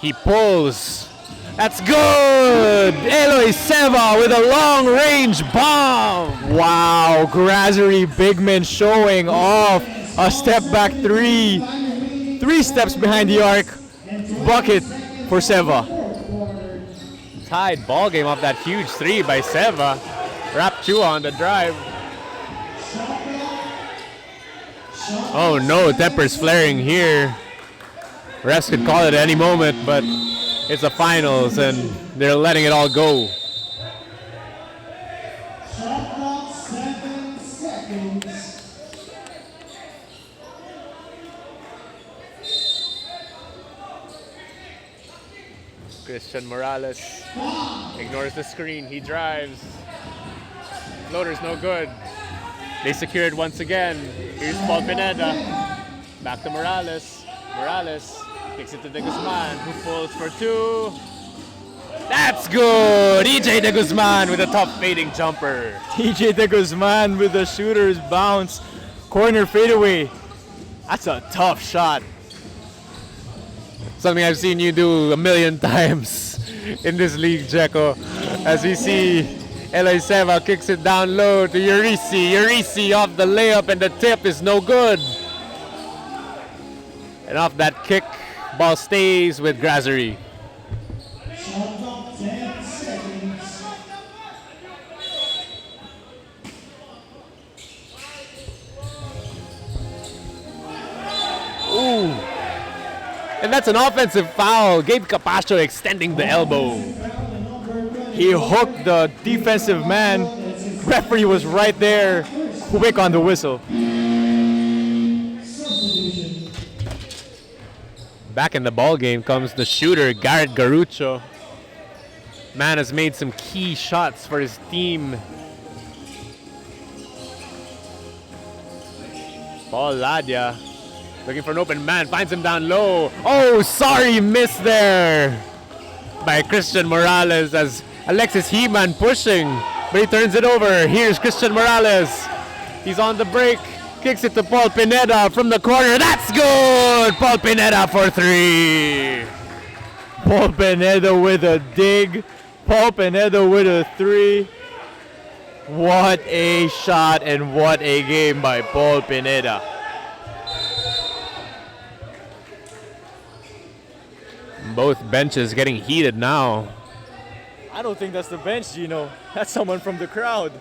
He pulls. That's good! Eloy Seva with a long-range bomb! Wow, Grazerie big men showing off a step-back 3. 3 steps behind the arc. Bucket for Seva. Tied ball game off that huge three by Seva. Rapchua on the drive. Oh no, temper's flaring here. Refs could call it at any moment, but it's the finals and they're letting it all go. Shot clock, 7 seconds. Christian Morales ignores the screen. He drives. Floater's no good. They secure it once again. Here's Paul Pineda. Back to Morales. Morales kicks it to De Guzman, who pulls for two. That's good! EJ De Guzman with a tough fading jumper. TJ De Guzman with the shooter's bounce. Corner fadeaway. That's a tough shot. Something I've seen you do a million times in this league, Jeko. As we see, Eloy Seva kicks it down low to Urisi. Urisi off the layup and the tip is no good. And off that kick, ball stays with Grazerie. Shot clock, 10 seconds. Ooh. And that's an offensive foul. Gabe Capaccio extending the elbow. He hooked the defensive man. Referee was right there. Quick on the whistle. Substitution. Back in the ball game comes the shooter, Garrett Garucho. Man has made some key shots for his team. Paul Ladia looking for an open man, finds him down low. Oh, sorry, miss there by Christian Morales as Alexis Heman pushing, but he turns it over. Here's Christian Morales. He's on the break, kicks it to Paul Pineda from the corner. That's good! Paul Pineda for three. Paul Pineda with a dig. Paul Pineda with a three. What a shot and what a game by Paul Pineda. Both benches getting heated now. I don't think that's the bench, Gino. That's someone from the crowd.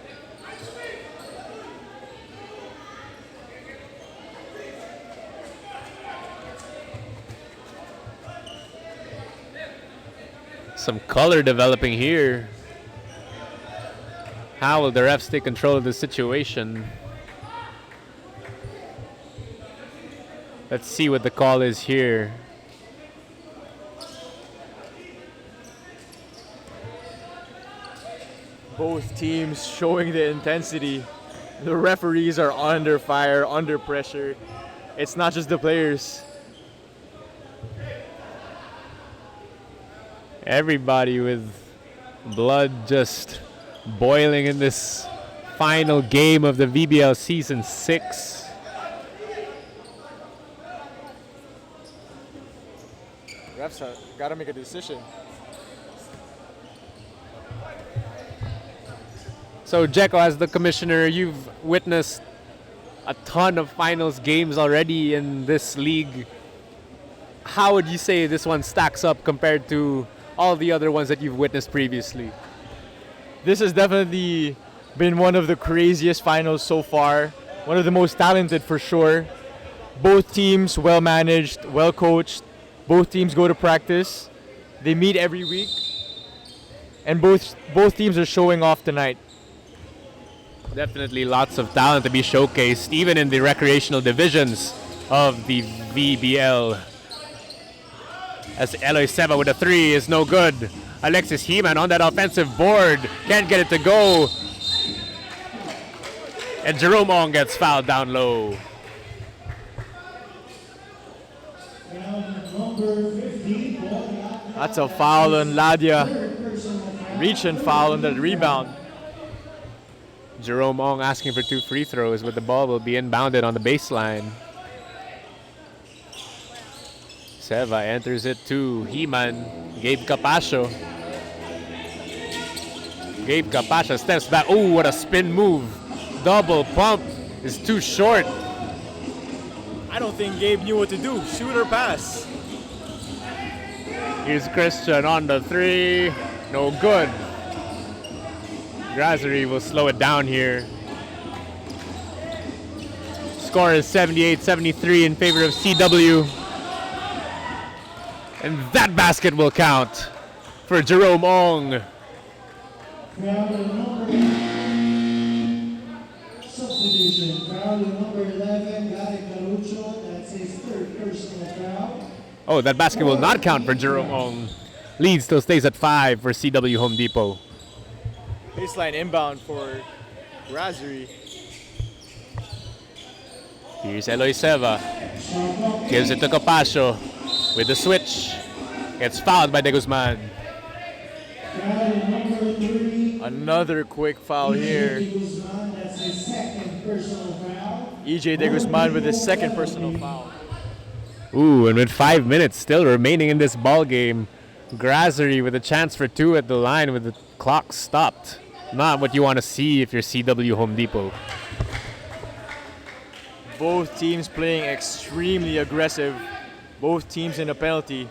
Some color developing here. How will the refs take control of the situation? Let's see what the call is here. Both teams showing the intensity. The referees are under fire, under pressure. It's not just the players. Everybody with blood just boiling in this final game of the VBL Season 6. Refs gotta make a decision. So, Jeko, as the commissioner, you've witnessed a ton of finals games already in this league. How would you say this one stacks up compared to all the other ones that you've witnessed previously? This has definitely been one of the craziest finals so far. One of the most talented for sure. Both teams well managed, well coached. Both teams go to practice. They meet every week. And both teams are showing off tonight. Definitely lots of talent to be showcased, even in the recreational divisions of the VBL. As Eloy Seva with a three is no good. Alexis Heman on that offensive board. Can't get it to go. And Jerome Ong gets fouled down low. Number 15, That's a foul on Ladia. Reach and foul on that rebound. Jerome Ong asking for 2 free throws, but the ball will be inbounded on the baseline. Seva enters it to Heman. Gabe Capaccio. Gabe Capaccio steps back. Oh, what a spin move. Double pump is too short. I don't think Gabe knew what to do. Shoot or pass. Here's Christian on the three. No good. Grazerie will slow it down here. Score is 78-73 in favor of CW. And that basket will count for Jerome Ong. Substitution, foul number 11, Gary Carucho, that's his third personal foul. Oh, that basket will not count for Jerome Ong. Lead still stays at 5 for CW Home Depot. Baseline inbound for Grazerie. Here's Eloy Seva. Gives it to Capascio with the switch. Gets fouled by De Guzman. Foul number 3, Another quick foul here. De Guzman, that's his second personal foul. EJ De Guzman with his second personal foul. Ooh, and with 5 minutes still remaining in this ball game, Grazerie with a chance for 2 at the line with the clock stopped. Not what you want to see if you're CW Home Depot. Both teams playing extremely aggressive. Both teams in a penalty.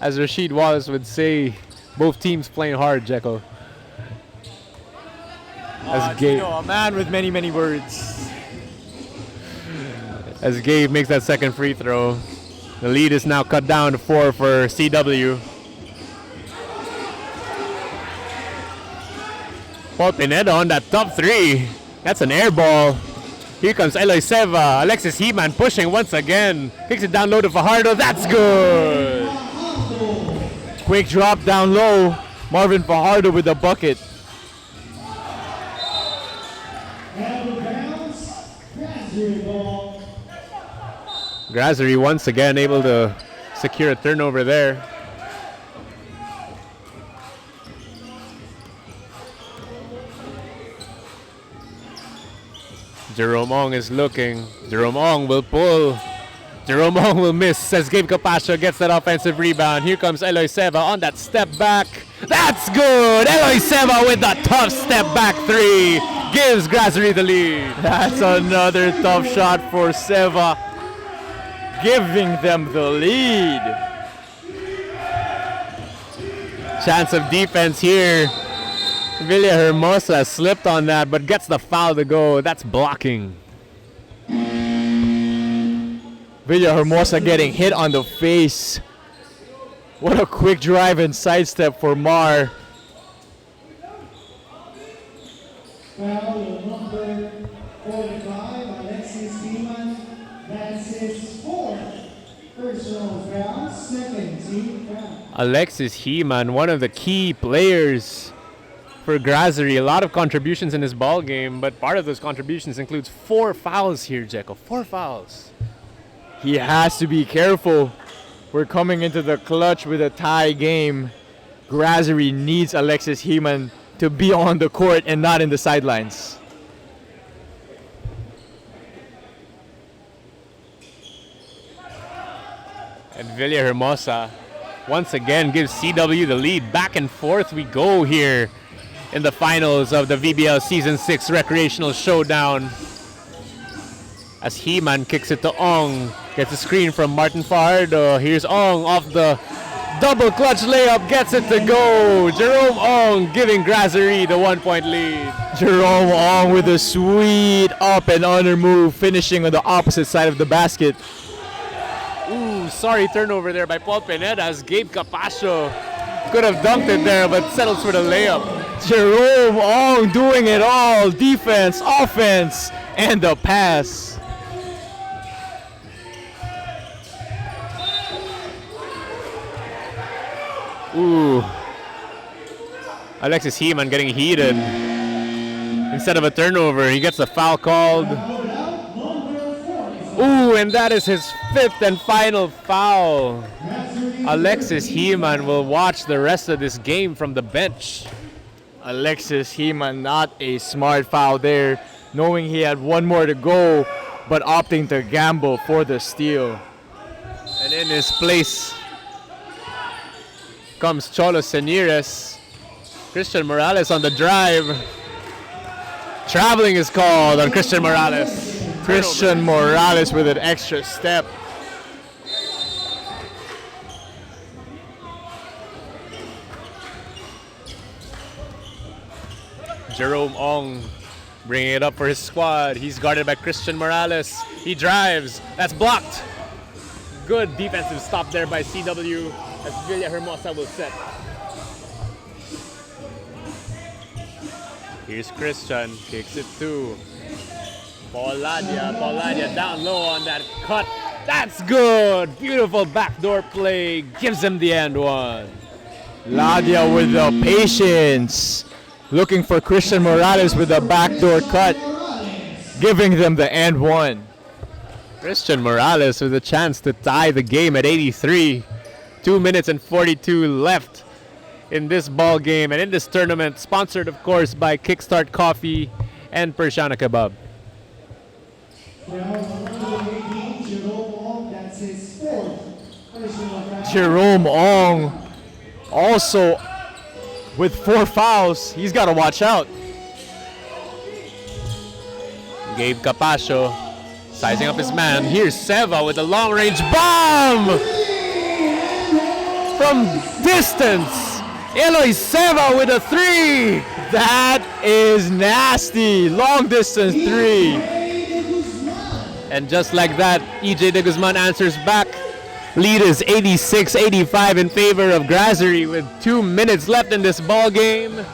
As Rasheed Wallace would say, both teams playing hard, Jekyll. As Gabe, a man with many, many words. as Gabe makes that second free throw, the lead is now cut down to 4 for CW. Paul Pineda on that top 3. That's an air ball. Here comes Eloy Seva. Alexis Heman pushing once again. Kicks it down low to Fajardo. That's good. Quick drop down low. Marvin Fajardo with the bucket. Out of bounds, Grazerie ball. Grazerie once again able to secure a turnover there. Jerome Ong is looking. Jerome Ong will pull. Jerome Ong will miss as Gabe Capascio gets that offensive rebound. Here comes Eloy Seva on that step back. That's good! Eloy Seva with the tough step back 3 gives Grazerie the lead. That's another tough shot for Seva, giving them the lead. Chance of defense here. Villahermosa slipped on that but gets the foul to go. That's blocking. Villahermosa getting hit on the face. What a quick drive and sidestep for Mar. Foul number 45, Alexis Heman, that's his fourth personal foul, second team foul. Alexis Heman, one of the key players for Grazerie. A lot of contributions in this ball game, but part of those contributions includes 4 fouls here, Jekyll. 4 fouls. He has to be careful. We're coming into the clutch with a tie game. Grazerie needs Alexis Heman to be on the court and not in the sidelines. And Villahermosa once again gives CW the lead. Back and forth we go here in the finals of the VBL Season 6 Recreational Showdown. As Heman kicks it to Ong. Gets a screen from Martin Fajardo. Here's Ong off the double clutch layup. Gets it to go. Jerome Ong giving Grazerie the 1-point lead. Jerome Ong with a sweet up and under move, finishing on the opposite side of the basket. Ooh, sorry turnover there by Paul Pineda as Gabe Capascio could have dunked it there but settles for the layup. Jerome Ong doing it all. Defense, offense, and the pass. Ooh. Alexis Heman getting heated. Instead of a turnover, he gets a foul called. Ooh, and that is his 5th and final foul. Alexis Heman will watch the rest of this game from the bench. Alexis Heman, not a smart foul there, knowing he had one more to go, but opting to gamble for the steal. And in his place comes Cholo Senires. Christian Morales on the drive. Traveling is called on Christian Morales. Christian Morales with an extra step. Jerome Ong bringing it up for his squad. He's guarded by Christian Morales. He drives. That's blocked. Good defensive stop there by CW as Villahermosa will set. Here's Christian. Kicks it to Pauladia. Pauladia down low on that cut. That's good. Beautiful backdoor play. Gives him the and one. Ladia with the patience. Looking for Christian Morales with a backdoor cut. Giving them the and one. Christian Morales with a chance to tie the game at 83. 2 minutes and 42 left in this ball game and in this tournament, sponsored of course by Kickstart Coffee and Persiana Kebab. Jerome Ong also with 4 fouls. He's got to watch out. Gabe Capascio sizing up his man. Here's Seva with a long-range bomb from distance. Eloy Seva with a 3. That is nasty. Long distance 3. And just like that, EJ De Guzman answers back. Lead is 86-85 in favor of Grazerie with 2 minutes left in this ball game.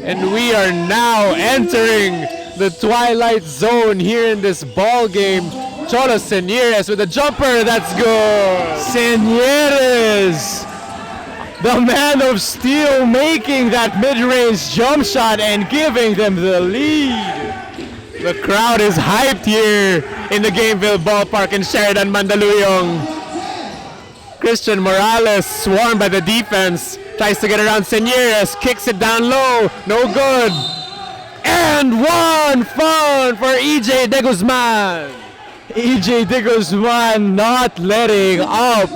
And we are now entering the twilight zone here in this ball game. Cholo Senieres with a jumper, that's good. Senieres, the man of steel, making that mid-range jump shot and giving them the lead. The crowd is hyped here in the Gameville Ballpark in Sheridan, Mandaluyong. Christian Morales, swarmed by the defense, tries to get around Senieres, kicks it down low, no good. And one fun for EJ De Guzman. EJ De Guzman not letting up,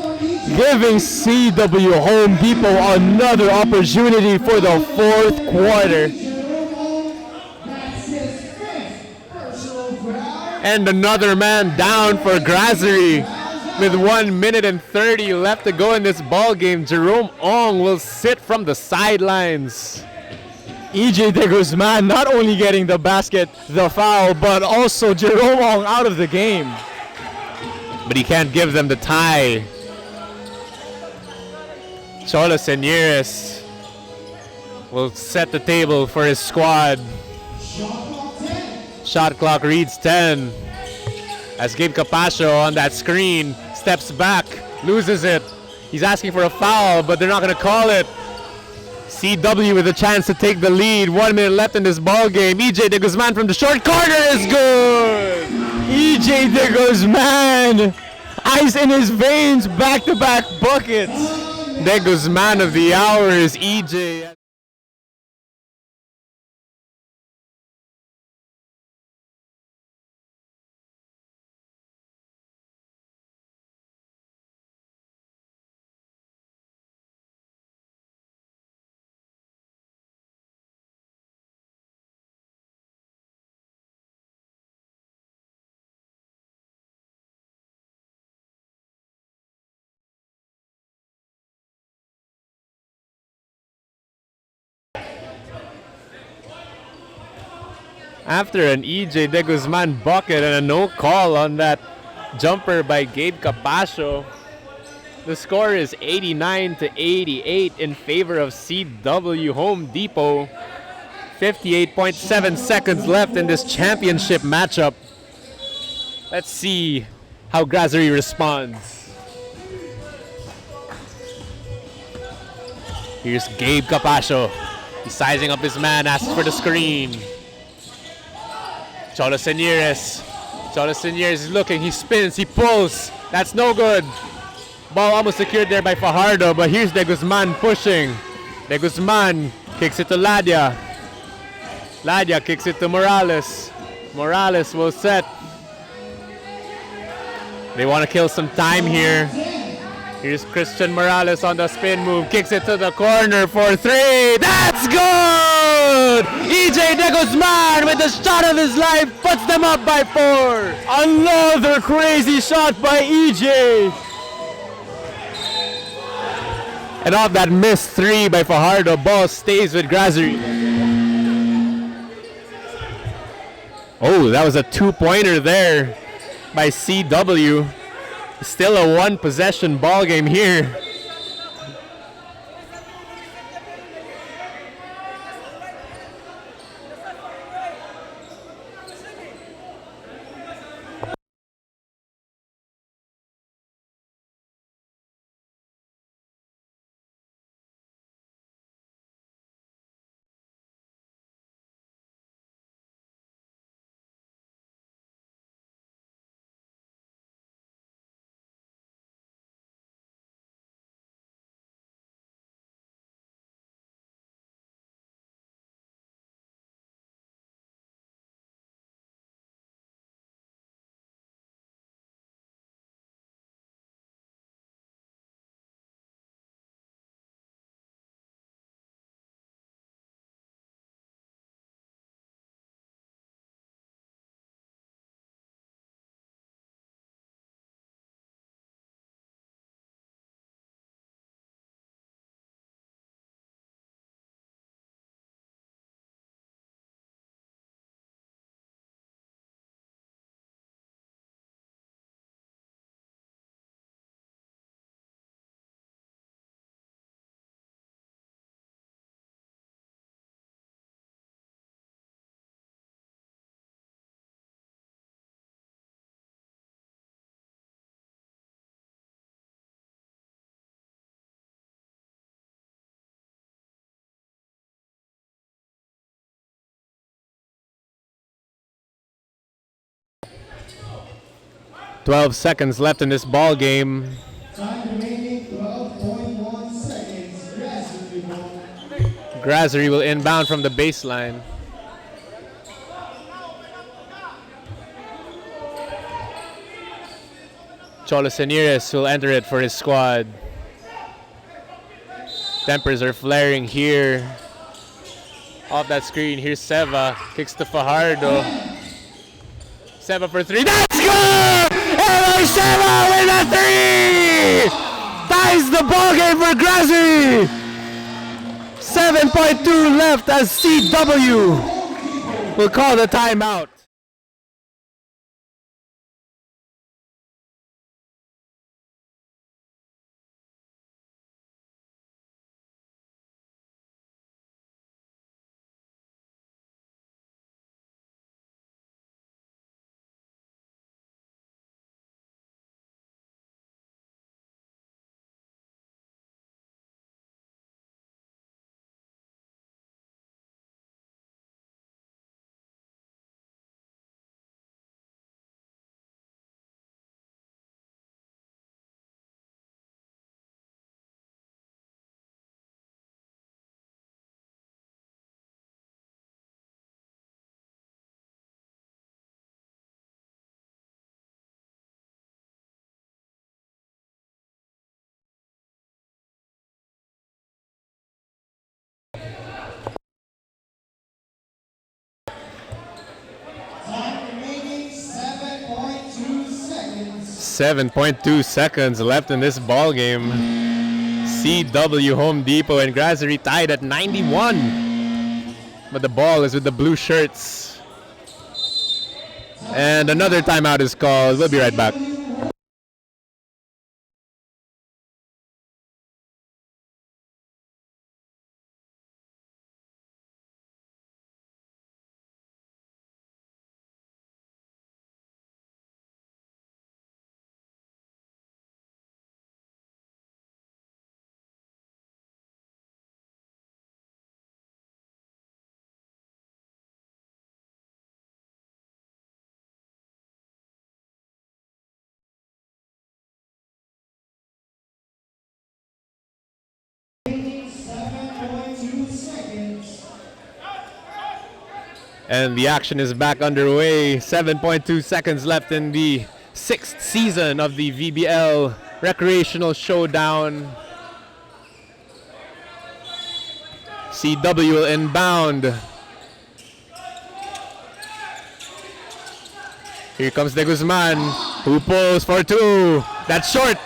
giving CW Home Depot another opportunity for the 4th quarter. And another man down for Grazerie with 1 minute and 30 left to go in this ball game. Jerome Ong will sit from the sidelines. EJ De Guzman not only getting the basket, the foul, but also Jerome Ong out of the game. But he can't give them the tie. Cholo Senieres will set the table for his squad. Shot clock reads 10. As Gabe Capascio on that screen steps back, loses it. He's asking for a foul, but they're not going to call it. CW with a chance to take the lead. 1 minute left in this ball game. EJ De Guzman from the short corner is good. EJ De Guzman, ice in his veins, back-to-back buckets. De Guzman of the hour is EJ. After an EJ De Guzman bucket and a no call on that jumper by Gabe Capascio, the score is 89-88 in favor of CW Home Depot. 58.7 seconds left in this championship matchup. Let's see how Grazerie responds. Here's Gabe Capascio. He's sizing up his man, asks for the screen. Cholo Senieres. Cholo Senieres is looking, he spins, he pulls. That's no good. Ball almost secured there by Fajardo, but here's De Guzman pushing. De Guzman kicks it to Ladia. Ladia kicks it to Morales. Morales will set. They want to kill some time here. Here's Christian Morales on the spin move, kicks it to the corner for 3. That's good! EJ De Guzman with the shot of his life puts them up by 4. Another crazy shot by EJ. And off that missed three by Fajardo, ball stays with Grazerie. Oh, that was a two-pointer there by CW. Still a one-possession ball game here. "12 seconds left in this ball game. Time remaining 12.1 seconds. Grazerie ball. Grazerie will inbound from the baseline. Cholo Senires will enter it for his squad. Tempers are flaring here. Off that screen, here's Seva. Kicks to Fajardo. Seva for three. That's good! Eloy Seva with a three! Ties the ball game for Grazerie. 7.2 left as CW will call the timeout. Time remaining 7.2 seconds. 7.2 seconds left in this ball game. CW, Home Depot, and Grazerie tied at 91. But the ball is with the blue shirts. And another timeout is called. We'll be right back. Remaining 7.2 seconds. And the action is back underway. 7.2 seconds left in the 6th season of the VBL Recreational Showdown. CW will inbound. Here comes De Guzman, who pulls for two. That's short.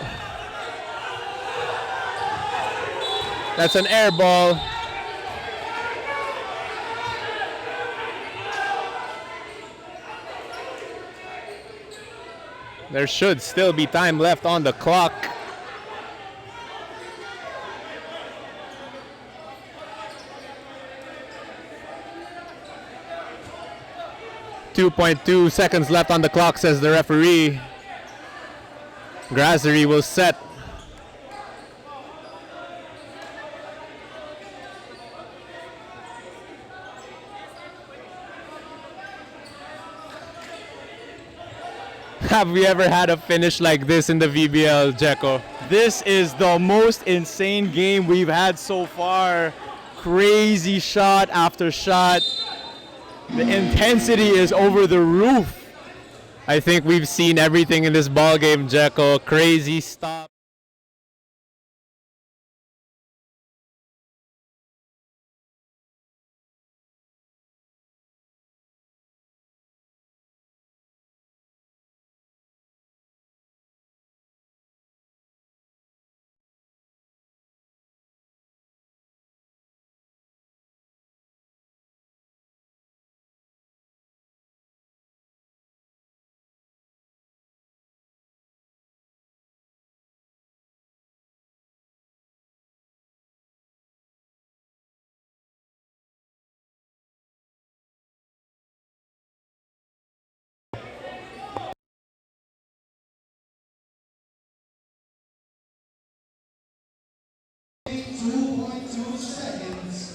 That's an air ball. There should still be time left on the clock. .2 seconds left on the clock, says the referee. Grazerie will set. Have we ever had a finish like this in the VBL, Jeko? This is the most insane game we've had so far. Crazy shot after shot. The intensity is over the roof. I think we've seen everything in this ball game, Jeko. Crazy stop.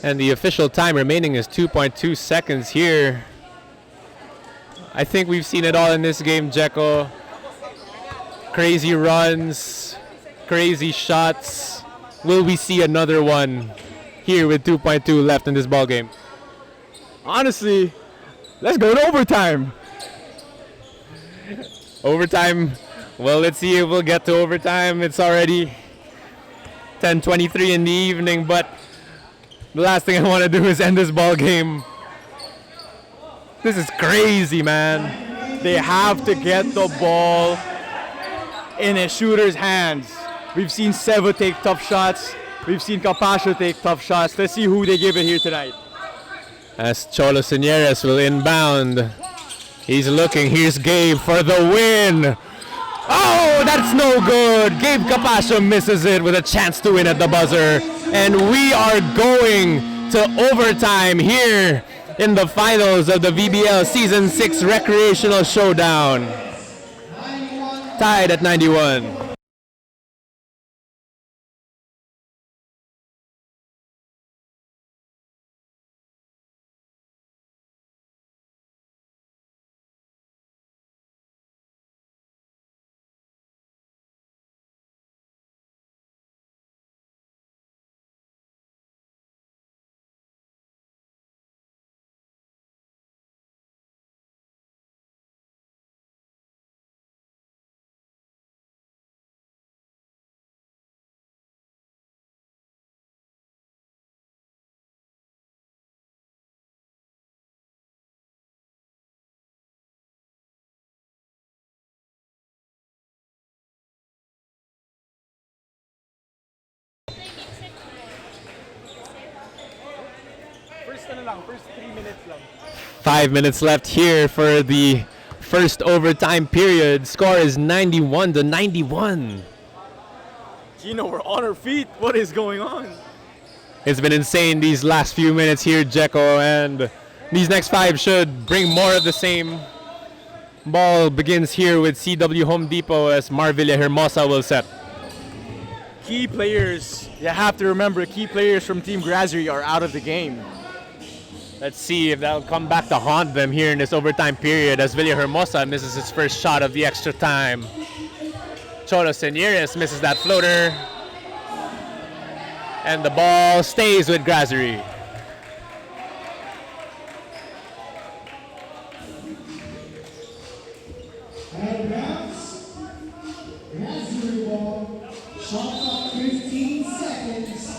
And the official time remaining is 2.2 seconds here. I think we've seen it all in this game, Jeko. Crazy runs, crazy shots. Will we see another one here with 2.2 left in this ball game? Honestly, let's go to overtime. Overtime. Well, let's see if we'll get to overtime. It's already 10:23 in the evening, but the last thing I want to do is end this ball game. This is crazy, man. They have to get the ball in a shooter's hands. We've seen Seva take tough shots. We've seen Capascio take tough shots. Let's see who they give it here tonight. As Cholo Señeres will inbound. He's looking. Here's Gabe for the win. Oh, that's no good. Gabe Capascio misses it with a chance to win at the buzzer. And we are going to overtime here in the finals of the VBL Season 6 Recreational Showdown. Tied at 91. First 3 minutes lang. 5 minutes left here for the first overtime period. Score is 91-91. Gino, we're on our feet. What is going on? It's been insane these last few minutes here, Jeko, and these next 5 should bring more of the same. Ball begins here with CW Home Depot as Marvilla Hermosa will set. Key players, you have to remember, key players from Team Grazerie are out of the game. Let's see if that'll come back to haunt them here in this overtime period as Villa Hermosa misses his first shot of the extra time. Cholo Señeres misses that floater. And the ball stays with Grazerie. Advance. Grazerie ball. Shot clock 15 seconds.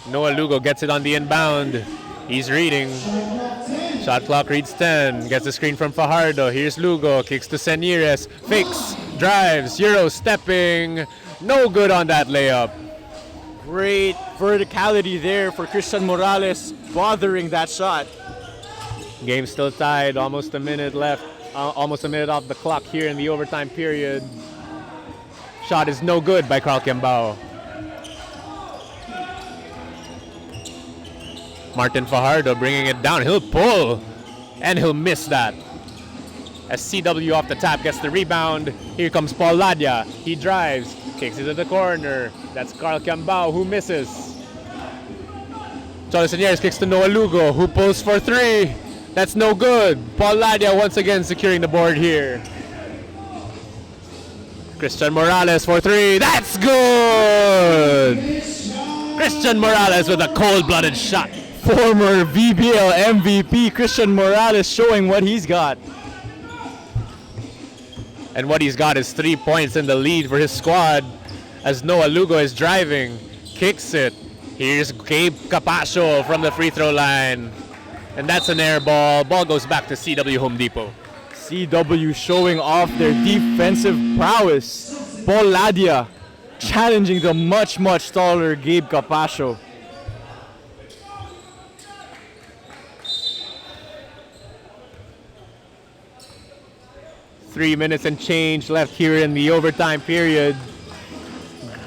Noah Lugo gets it on the inbound. He's reading. Shot clock reads 10. Gets the screen from Fajardo. Here's Lugo. Kicks to Señeres. Fakes. drives, Euro stepping. No good on that layup. Great verticality there for Christian Morales, bothering that shot. Game still tied, almost a minute left. Almost a minute off the clock here in the overtime period. Shot is no good by Carl Kiambao. Martin Fajardo bringing it down. He'll pull, and he'll miss that. As CW off the tap gets the rebound. Here comes Paul Ladia. He drives, kicks it to the corner. That's Carl Kiambao who misses. Cholo Señores kicks to Noah Lugo, who pulls for three. That's no good. Paul Ladia once again securing the board here. Christian Morales for three. That's good! Christian Morales with a cold-blooded shot. Former VBL MVP Christian Morales showing what he's got. And what he's got is 3 points in the lead for his squad as Noah Lugo is driving, kicks it. Here's Gabe Capascio from the free throw line. And that's an air ball. Ball goes back to CW Home Depot. CW showing off their defensive prowess. Paul Ladia challenging the much taller Gabe Capascio. Three minutes and change left here in the overtime period.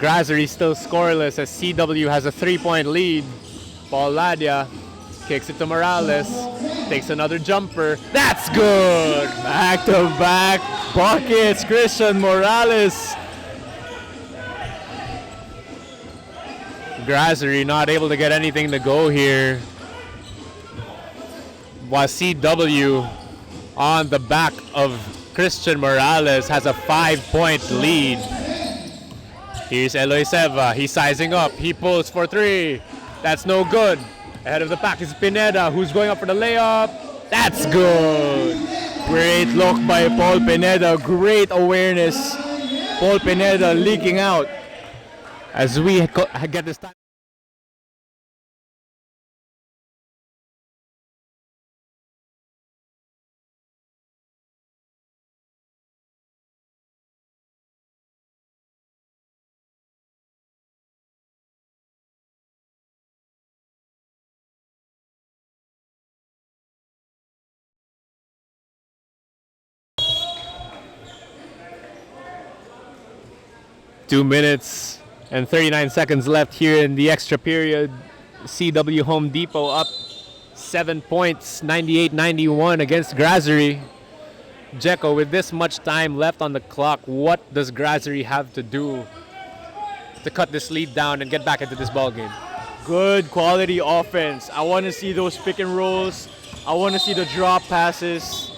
Grazerie still scoreless as CW has a 3-point lead. Paul Ladia kicks it to Morales, takes another jumper. That's good! Back-to-back buckets, Christian Morales. Grazerie not able to get anything to go here. While CW on the back of Christian Morales has a 5-point lead. Here's Eloy Seva. He's sizing up. He pulls for three. That's no good. Ahead of the pack is Pineda, who's going up for the layup. That's good. Great look by Paul Pineda. Great awareness. Paul Pineda leaking out. As we get this time. Two minutes and 39 seconds left here in the extra period. CW Home Depot up 7 points, 98-91 against Grazerie. Jeko, with this much time left on the clock, what does Grazerie have to do to cut this lead down and get back into this ball game? Good quality offense. I want to see those pick and rolls. I want to see the drop passes.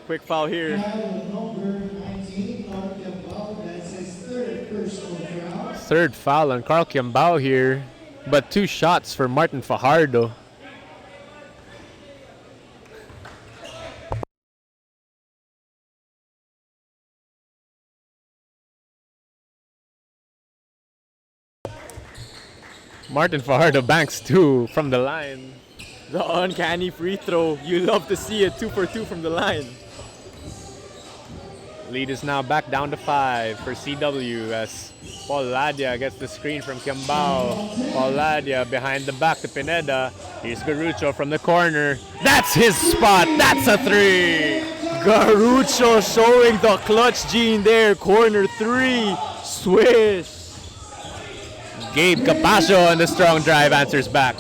Quick foul here. Third foul on Carl Kiambao here, but 2 shots for Martin Fajardo. Martin Fajardo banks 2 from the line. The uncanny free throw. You love to see it. 2 for 2 from the line. Lead is now back down to 5 for CW as Paul Ladia gets the screen from Kiambao. Paul Ladia behind the back to Pineda. Here's Garucho from the corner. That's his spot. That's a 3. Garucho showing the clutch gene there. Corner 3. Swish. Gabe Capascio on the strong drive answers back.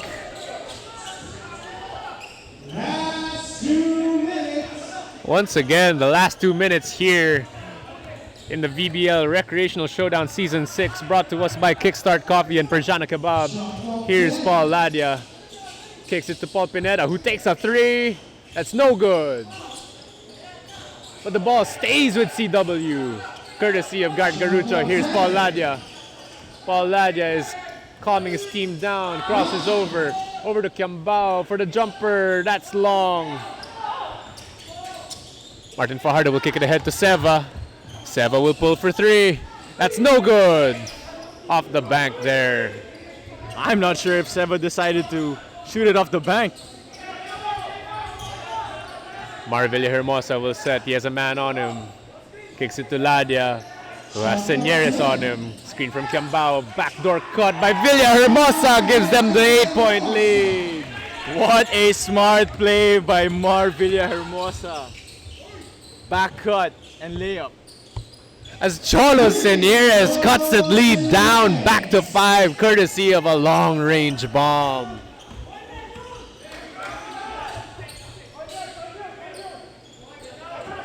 Once again, the last 2 minutes here in the VBL Recreational Showdown Season 6, brought to us by Kickstart Coffee and Persiana Kebab. Here's Paul Ladia. Kicks it to Paul Pineda, who takes a 3. That's no good. But the ball stays with CW, courtesy of guard Garucho. Here's Paul Ladia. Paul Ladia is calming his team down, crosses over to Kiambao for the jumper. That's long. Martin Fajardo will kick it ahead to Seva. Seva will pull for 3. That's no good. Off the bank there. I'm not sure if Seva decided to shoot it off the bank. Mar Villahermosa will set. He has a man on him. Kicks it to Ladia, who has Senieres on him. Screen from Kiambao. Backdoor cut by Villahermosa gives them the 8-point lead. What a smart play by Mar Villahermosa. Back cut and layup. As Cholo Senieres cuts the lead down back to 5, courtesy of a long-range bomb.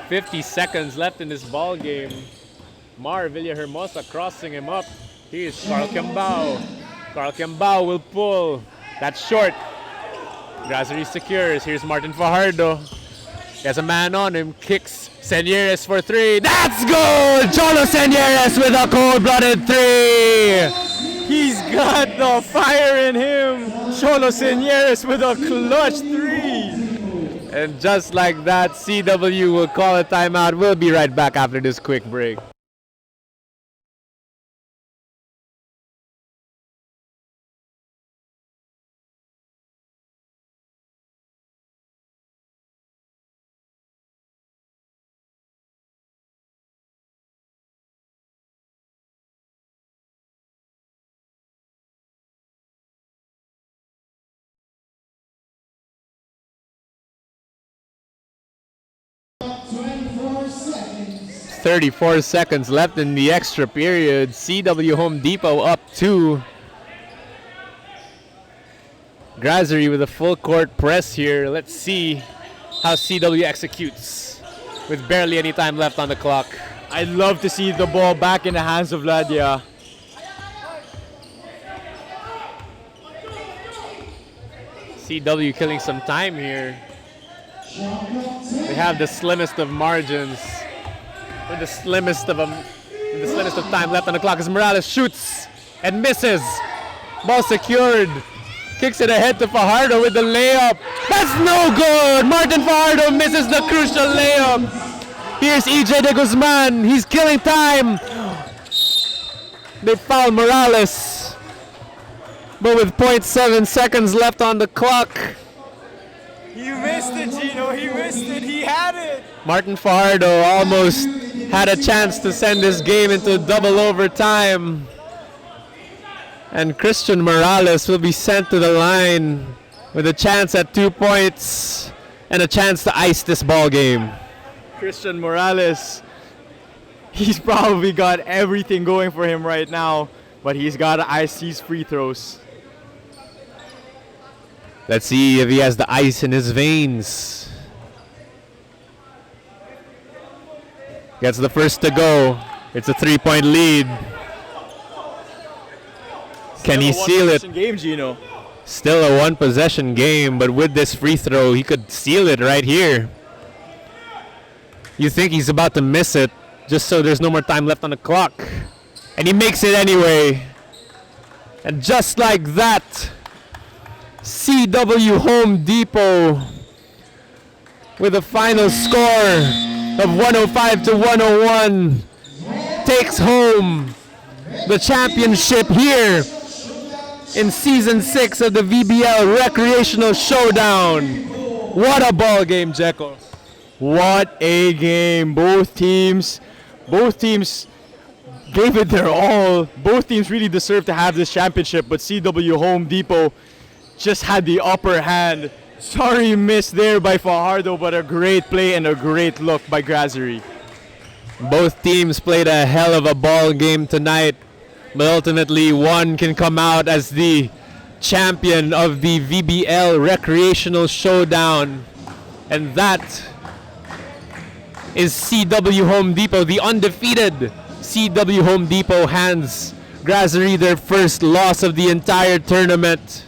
"50 seconds left in this ball game. Mar Villahermosa crossing him up. Here's Carl Kiambao. Carl Kiambao will pull. That's short. Grazerie secures. Here's Martin Fajardo. He has a man on him. Kicks Senieres for 3. That's good! Cholo Senieres with a cold-blooded 3. He's got the fire in him. Cholo Senieres with a clutch 3. And just like that, CW will call a timeout. We'll be right back after this quick break. Twenty-four seconds. 34 seconds left in the extra period. CW Home Depot up 2. Grazerie with a full court press here. Let's see how CW executes with barely any time left on the clock. I'd love to see the ball back in the hands of Ladia. CW killing some time here. They have the slimmest of margins. With the slimmest of time left on the clock as Morales shoots and misses. Ball secured. Kicks it ahead to Fajardo with the layup. That's no good! Martin Fajardo misses the crucial layup. Here's EJ de Guzman. He's killing time. They foul Morales. But with 0.7 seconds left on the clock, He missed it, Gino. He missed it. He had it. Martin Fajardo almost had a chance to send this game into double overtime. And Christian Morales will be sent to the line with a chance at 2 points and a chance to ice this ball game. Christian Morales, he's probably got everything going for him right now, but he's got to ice these free throws. Let's see if he has the ice in his veins. Gets the first to go. It's a 3-point lead. Can he seal it? Game, Gino. Still a one-possession game, but with this free throw, he could seal it right here. You think he's about to miss it, just so there's no more time left on the clock. And he makes it anyway. And just like that, CW Home Depot with a final score of 105-101 takes home the championship here in Season 6 of the VBL Recreational Showdown. What a ball game, Jekyll. What a game. Both teams gave it their all. Both teams really deserve to have this championship, but CW Home Depot just had the upper hand. Sorry miss there by Fajardo, but a great play and a great look by Grazerie. Both teams played a hell of a ball game tonight, but ultimately one can come out as the champion of the VBL Recreational Showdown, and that is CW Home Depot. The undefeated CW Home Depot hands Grazerie their first loss of the entire tournament.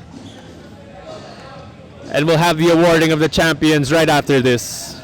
And we'll have the awarding of the champions right after this.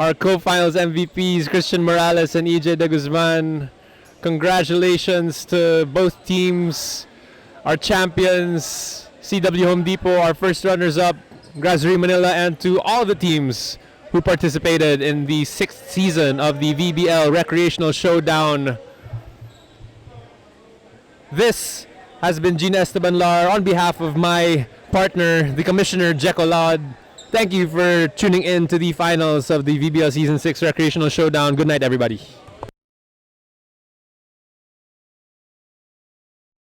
our co-finals MVPs, Christian Morales and EJ De Guzman. Congratulations to both teams, our champions, CW Home Depot, our first runners-up, Grazerie Manila, and to all the teams who participated in the 6th season of the VBL Recreational Showdown. This has been Gina Esteban Lar on behalf of my partner, the Commissioner Jeco Lod. Thank you for tuning in to the finals of the VBL Season 6 Recreational Showdown. Good night, everybody.